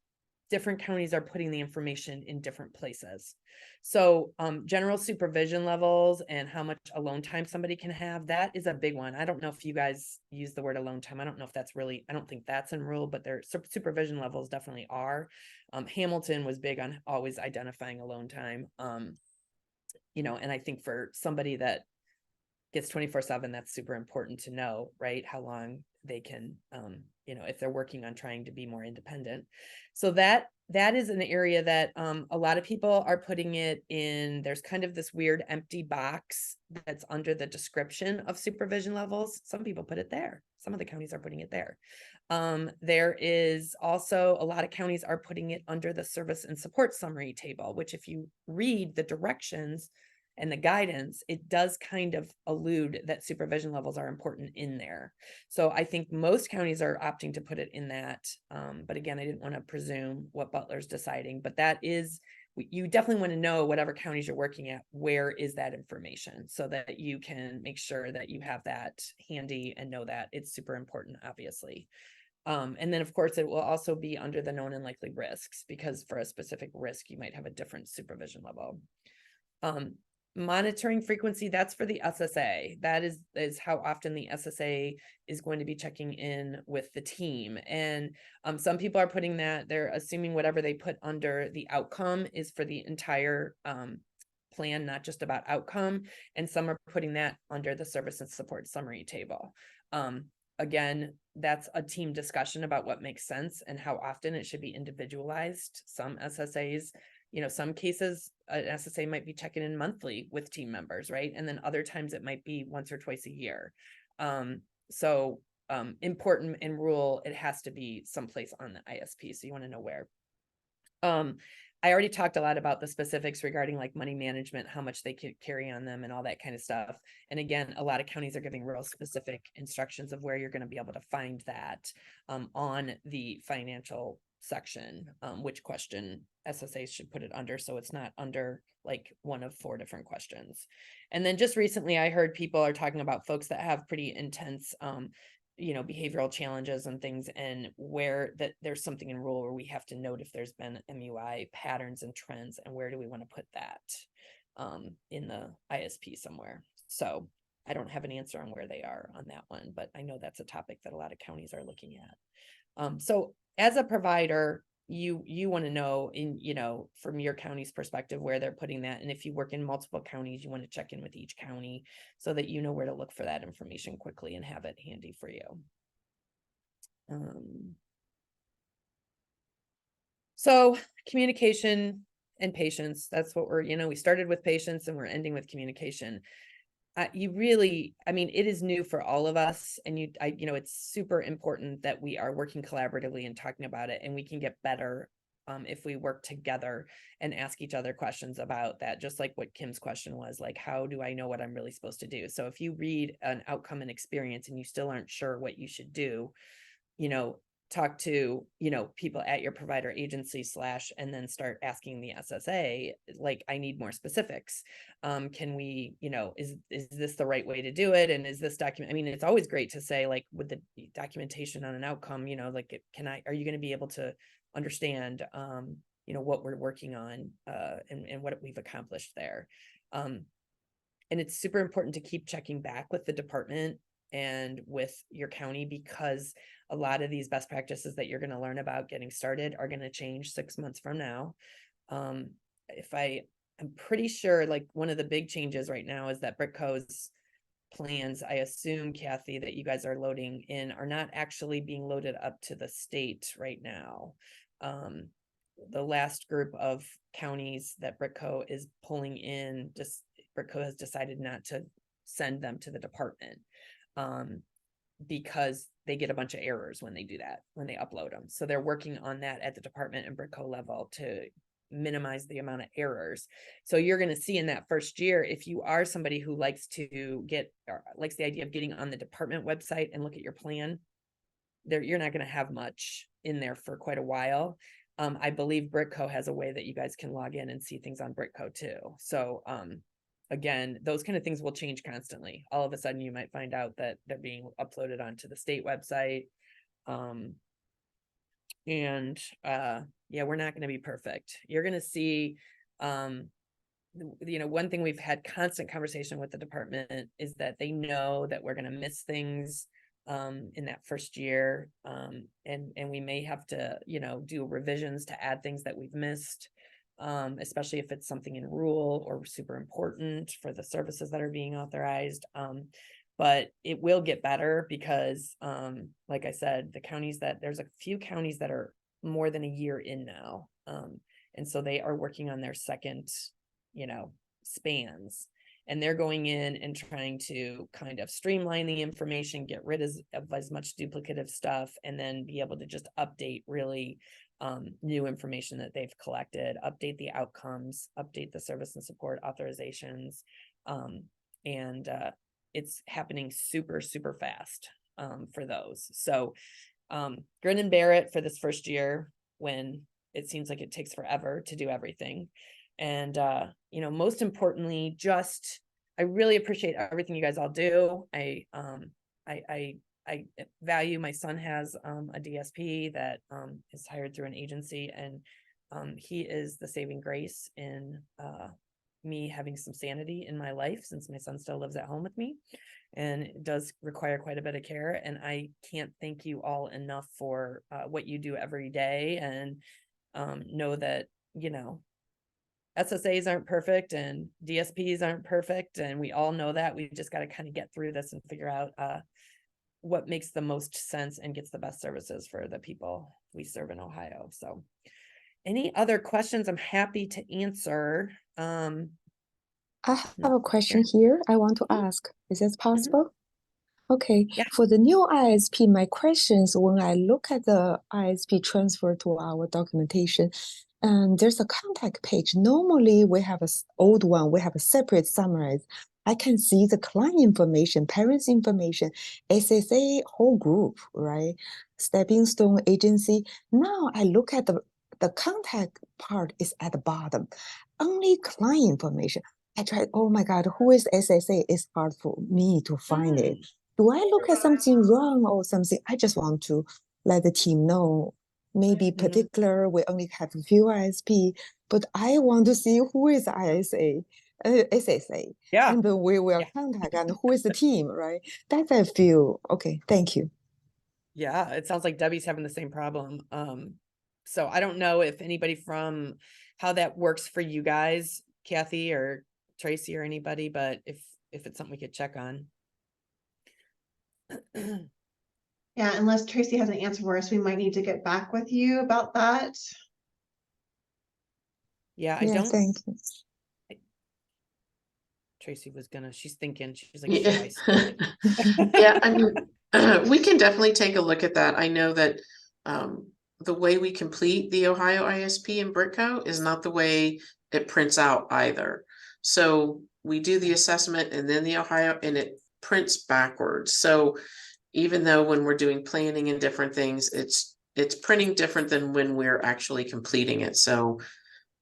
different counties are putting the information in different places. So general supervision levels and how much alone time somebody can have, that is a big one. I don't know if you guys use the word alone time. I don't know if that's really, I don't think that's in rule, but their supervision levels definitely are. Hamilton was big on always identifying alone time. And I think for somebody that gets 24/7, that's super important to know, right? How long they can, if they're working on trying to be more independent. So that is an area that a lot of people are putting it in. There's kind of this weird empty box that's under the description of supervision levels. Some people put it there. Some of the counties are putting it there. There is also a lot of counties are putting it under the service and support summary table, which if you read the directions and the guidance, it does kind of allude that supervision levels are important in there. So I think most counties are opting to put it in that. But again, I didn't want to presume what Butler's deciding, but that is, you definitely want to know whatever counties you're working at, where is that information so that you can make sure that you have that handy and know that it's super important, obviously. And then of course it will also be under the known and likely risks, because for a specific risk, you might have a different supervision level. Monitoring frequency, that's for the SSA. That is how often the SSA is going to be checking in with the team. And some people are putting that, they're assuming whatever they put under the outcome is for the entire plan, not just about outcome. And some are putting that under the service and support summary table. Again, that's a team discussion about what makes sense and how often it should be individualized. Some SSAs, some cases, an SSA might be checking in monthly with team members, right? And then other times it might be once or twice a year. So important in rural, it has to be someplace on the ISP. So you want to know where. I already talked a lot about the specifics regarding like money management, how much they could carry on them and all that kind of stuff. And again, a lot of counties are giving real specific instructions of where you're going to be able to find that on the financial section, which question SSA should put it under. So it's not under like one of 4 different questions. And then just recently I heard people are talking about folks that have pretty intense behavioral challenges and things, and where that there's something in rural where we have to note if there's been MUI patterns and trends, and where do we want to put that in the ISP somewhere. So I don't have an answer on where they are on that one, but I know that's a topic that a lot of counties are looking at. So as a provider, you want to know from your county's perspective where they're putting that. And if you work in multiple counties, you want to check in with each county so that you know where to look for that information quickly and have it handy for you. So communication and patience, that's what we started with patience and we're ending with communication. It is new for all of us, and it's super important that we are working collaboratively and talking about it, and we can get better if we work together and ask each other questions about that, just like what Kim's question was, like, how do I know what I'm really supposed to do? So if you read an outcome and experience and you still aren't sure what you should do, talk to, people at your provider agency / and then start asking the SSA, like, I need more specifics. Can we, is this the right way to do it? And is this document, it's always great to say, like, with the documentation on an outcome, like, are you going to be able to understand, what we're working on, and what we've accomplished there. And it's super important to keep checking back with the department and with your county, because a lot of these best practices that you're going to learn about getting started are going to change 6 months from now. I'm pretty sure, like, one of the big changes right now is that BritCo's plans, I assume, Kathy, that you guys are loading in are not actually being loaded up to the state right now. The last group of counties that BritCo is pulling in, BritCo has decided not to send them to the department. Because they get a bunch of errors when they do that, when they upload them. So they're working on that at the department and BritCo level to minimize the amount of errors. So you're going to see in that first year, if you are somebody who likes the idea of getting on the department website and look at your plan, you're not going to have much in there for quite a while. I believe BritCo has a way that you guys can log in and see things on BritCo too. So, again, those kind of things will change constantly. All of a sudden, you might find out that they're being uploaded onto the state website. We're not going to be perfect. You're going to see, one thing we've had constant conversation with the department is that they know that we're going to miss things in that first year. And we may have to, do revisions to add things that we've missed. Especially if it's something in rural or super important for the services that are being authorized. But it will get better because, like I said, there's a few counties that are more than a year in now. And so they are working on their second, spans. And they're going in and trying to kind of streamline the information, get rid of as much duplicative stuff, and then be able to just update really new information that they've collected, update the outcomes, update the service and support authorizations. And it's happening super, super fast for those. So grin and bear it for this first year when it seems like it takes forever to do everything. And, most importantly, I really appreciate everything you guys all do. I value, my son has a DSP that is hired through an agency, and he is the saving grace in me having some sanity in my life since my son still lives at home with me. And it does require quite a bit of care. And I can't thank you all enough for what you do every day. And know that, you know, SSAs aren't perfect and DSPs aren't perfect. And we all know that. We just got to kind of get through this and figure out what makes the most sense and gets the best services for the people we serve in Ohio. So any other questions? I'm happy to answer. I have a question here I want to ask. Is this possible? Okay, Yeah. for the new ISP, my questions when I look at the ISP transfer to our documentation, and there's a contact page. Normally, we have old one, we have a separate summarize. I can see the client information, parents information, SSA whole group, right? Stepping Stone agency. Now I look at the contact part is at the bottom. Only client information. I tried, oh my God, who is SSA? It's hard for me to find it. Do I look at something wrong or something? I just want to let the team know. Maybe particular, we only have a few ISP, but I want to see who is SSA. Yeah. And then we will contact and who is the team, right? That I feel, okay, thank you. Yeah, it sounds like Debbie's having the same problem. So I don't know if anybody from how that works for you guys, Kathy or Tracy or anybody, but if it's something we could check on. Yeah, unless Tracy has an answer for us, we might need to get back with you about that. Yeah, I Yeah, don't. thank you. Tracy was gonna, she's thinking, she's like, Yeah. should I say it? Yeah, I mean, we can definitely take a look at that. I know that the way we complete the Ohio ISP in Britco is not the way it prints out either. So we do the assessment and then the Ohio, and it prints backwards. So even though when we're doing planning and different things, it's printing different than when we're actually completing it. So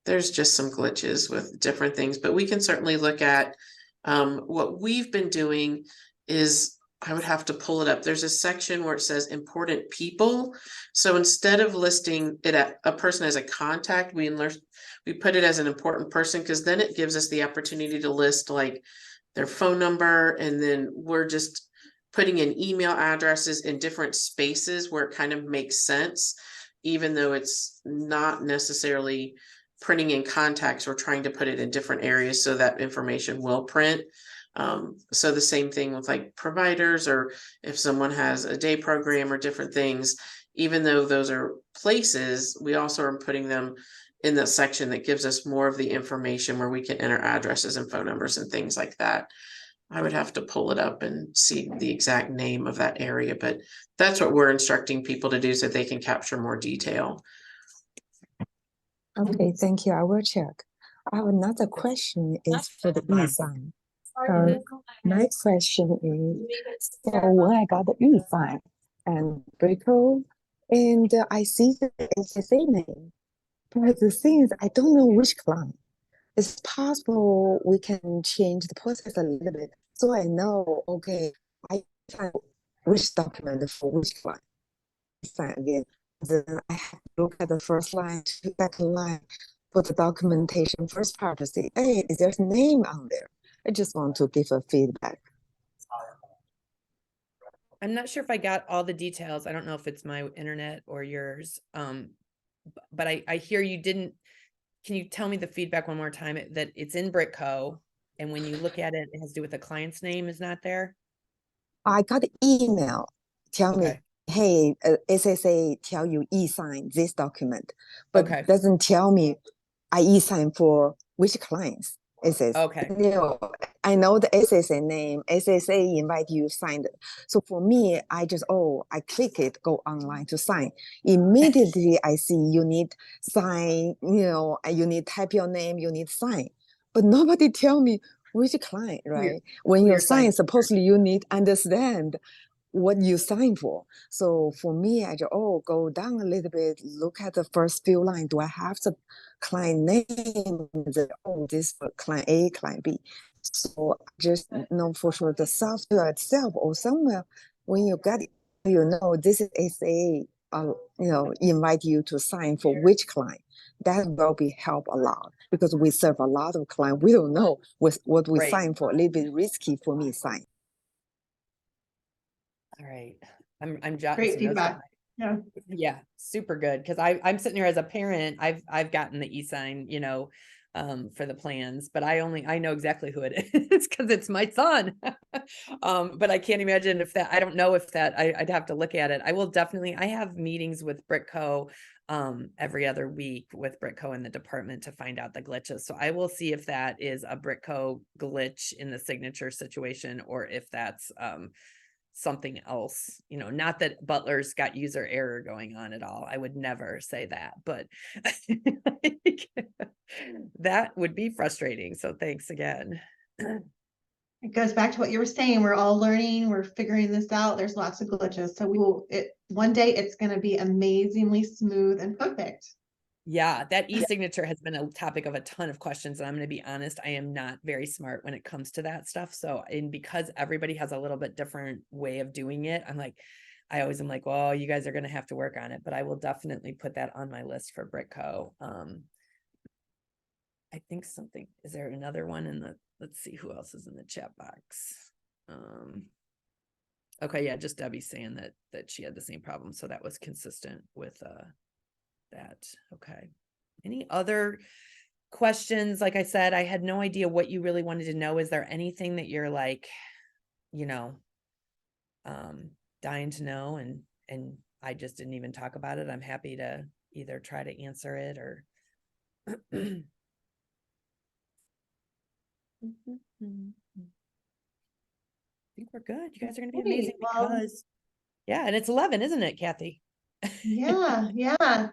there's just some glitches with different things, but we can certainly look at what we've been doing is I would have to pull it up. There's a section where it says important people. So instead of listing it at a person as a contact, we put it as an important person, because then it gives us the opportunity to list like their phone number, and then we're just putting in email addresses in different spaces where it kind of makes sense, even though it's not necessarily printing in contacts. We're trying to put it in different areas so that information will print. So the same thing with like providers, or if someone has a day program or different things, even though those are places, we also are putting them in the section that gives us more of the information where we can enter addresses and phone numbers and things like that. I would have to pull it up and see the exact name of that area, but that's what we're instructing people to do so they can capture more detail. Okay, thank you. I will check. I have another question is for the e-sign. My question is, so when I got the e-sign and Brico, and I see the SSA name, but the thing is, I don't know which client. It's possible we can change the process a little bit, so I know, okay, I find which document for which client. Sign again. Then I have to look at the first line to second line for the documentation first part to see, hey, is there a name on there? I just want to give a feedback. I'm not sure if I got all the details. I don't know if it's my internet or yours. But I hear you didn't. Can you tell me the feedback one more time? That it's in Britco, and when you look at it, it has to do with the client's name is not there? I got an email tell me, Okay. hey, SSA tell you e-sign this document, but Okay. doesn't tell me I e-sign for which clients. It says, Okay. you know, I know the SSA name, SSA invite you sign it. So for me, I just, I click it, go online to sign. Immediately I see you need sign, you know, you need type your name, you need sign. But nobody tell me which client, right? When you sign, supposedly you need understand what you sign for. So for me, I just, go down a little bit, look at the first few lines. Do I have the client name? This for client A, client B. So just know for sure the software itself or somewhere when you got it, you know, this is SA invite you to sign for which client. That will be help a lot because we serve a lot of clients. We don't know what we Right. sign for. A little bit risky for me sign. All right. I'm jotting Great some notes feedback. down. Yeah. Yeah, super good. Cause I'm sitting here as a parent, I've gotten the e-sign, for the plans, but I know exactly who it is because it's my son. But I can't imagine I don't know if I'd have to look at it. I have meetings with Britco every other week with Britco in the department to find out the glitches. So I will see if that is a Britco glitch in the signature situation or if that's something else, not that Butler's got user error going on at all. I would never say that, but that would be frustrating. So thanks again. It goes back to what you were saying. We're all learning, we're figuring this out. There's lots of glitches. So one day it's going to be amazingly smooth and perfect. Yeah, that e-signature has been a topic of a ton of questions. And I'm going to be honest, I am not very smart when it comes to that stuff. So, and because everybody has a little bit different way of doing it, I always am like, well, you guys are going to have to work on it, but I will definitely put that on my list for Britco. I think is there another one let's see who else is in the chat box. Okay. Yeah. Just Debbie saying that she had the same problem. So that was consistent with, that. Okay. Any other questions? Like I said, I had no idea what you really wanted to know. Is there anything that you're dying to know and I just didn't even talk about it? I'm happy to either try to answer it or I think we're good. You guys are going to be amazing because and it's 11, isn't it, Kathy? Yeah.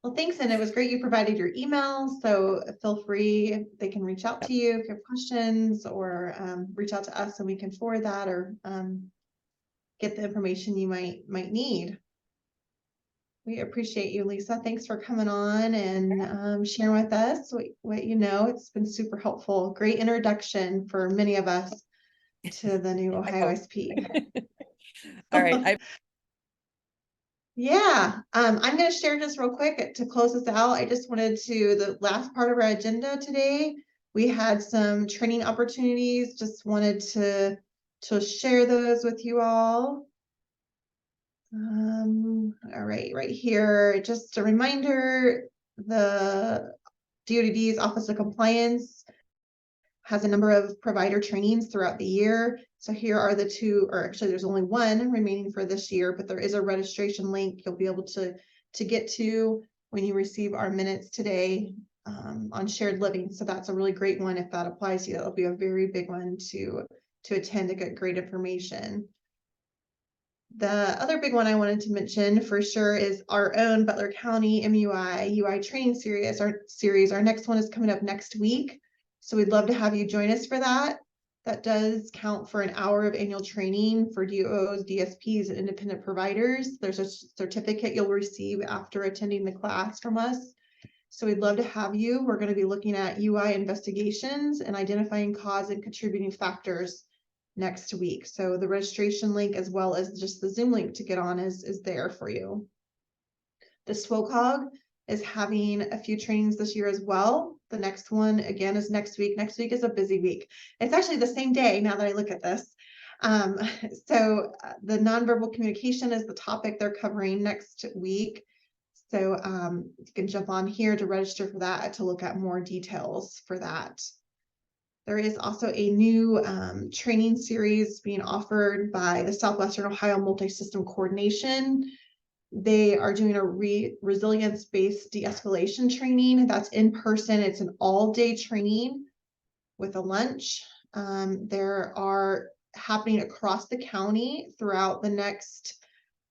Well, thanks. And it was great you provided your email. So feel free, they can reach out to you if you have questions or reach out to us and we can forward that or get the information you might need. We appreciate you, Lisa. Thanks for coming on and sharing with us what you know. It's been super helpful. Great introduction for many of us to the new Ohio ISP. All right. Yeah, I'm going to share just real quick to close this out. I just wanted the last part of our agenda today, we had some training opportunities. Just wanted to share those with you all. All right here, just a reminder, the DoD's Office of Compliance has a number of provider trainings throughout the year. So here are the two, or actually there's only one remaining for this year, but there is a registration link you'll be able to get to when you receive our minutes today on shared living. So that's a really great one. If that applies to you, that'll be a very big one to attend to get great information. The other big one I wanted to mention for sure is our own Butler County MUI UI training series. Our next one is coming up next week. So we'd love to have you join us for that. That does count for an hour of annual training for DOs, DSPs, and independent providers. There's a certificate you'll receive after attending the class from us. So we'd love to have you. We're going to be looking at UI investigations and identifying cause and contributing factors next week. So the registration link as well as just the Zoom link to get on is there for you. The SWOCOG is having a few trainings this year as well. The next one again is next week. Next week is a busy week. It's actually the same day now that I look at this. So the nonverbal communication is the topic they're covering next week. So you can jump on here to register for that to look at more details for that. There is also a new training series being offered by the Southwestern Ohio Multi-System Coordination. They are doing a resilience-based de-escalation training. That's in person. It's an all-day training with a lunch. There are happening across the county throughout the next,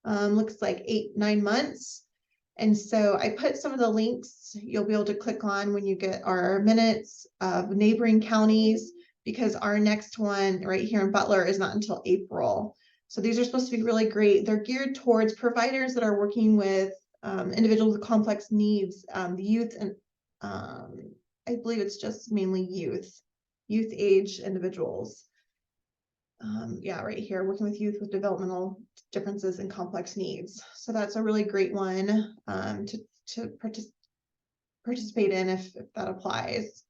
looks like 8-9 months. And so I put some of the links you'll be able to click on when you get our minutes of neighboring counties, because our next one right here in Butler is not until April. So these are supposed to be really great. They're geared towards providers that are working with individuals with complex needs, the youth, and I believe it's just mainly youth age individuals. Yeah, right here, working with youth with developmental differences and complex needs. So that's a really great one to participate in if that applies.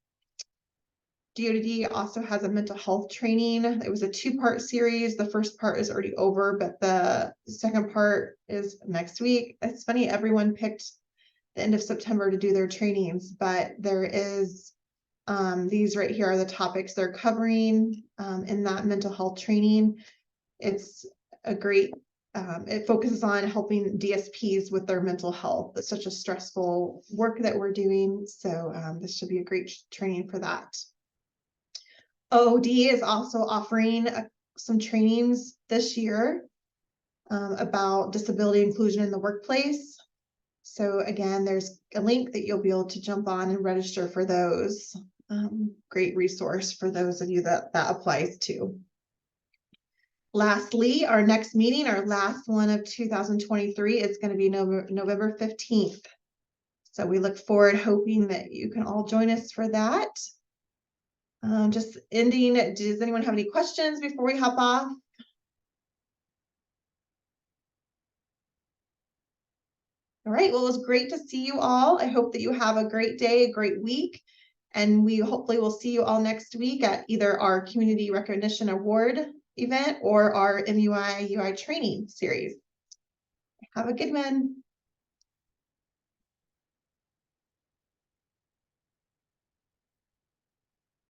DoD also has a mental health training. It was a 2-part series. The first part is already over, but the second part is next week. It's funny, everyone picked the end of September to do their trainings, but there is these right here are the topics they're covering in that mental health training. It's a great, it focuses on helping DSPs with their mental health. It's such a stressful work that we're doing. So this should be a great training for that. OOD is also offering some trainings this year about disability inclusion in the workplace. So again, there's a link that you'll be able to jump on and register for those. Great resource for those of you that applies to. Lastly, our next meeting, our last one of 2023, is going to be November 15th. So we look forward, hoping that you can all join us for that. Just ending, does anyone have any questions before we hop off? All right, well, it was great to see you all. I hope that you have a great day, a great week, and we hopefully will see you all next week at either our Community Recognition Award event or our MUI UI training series. Have a good one.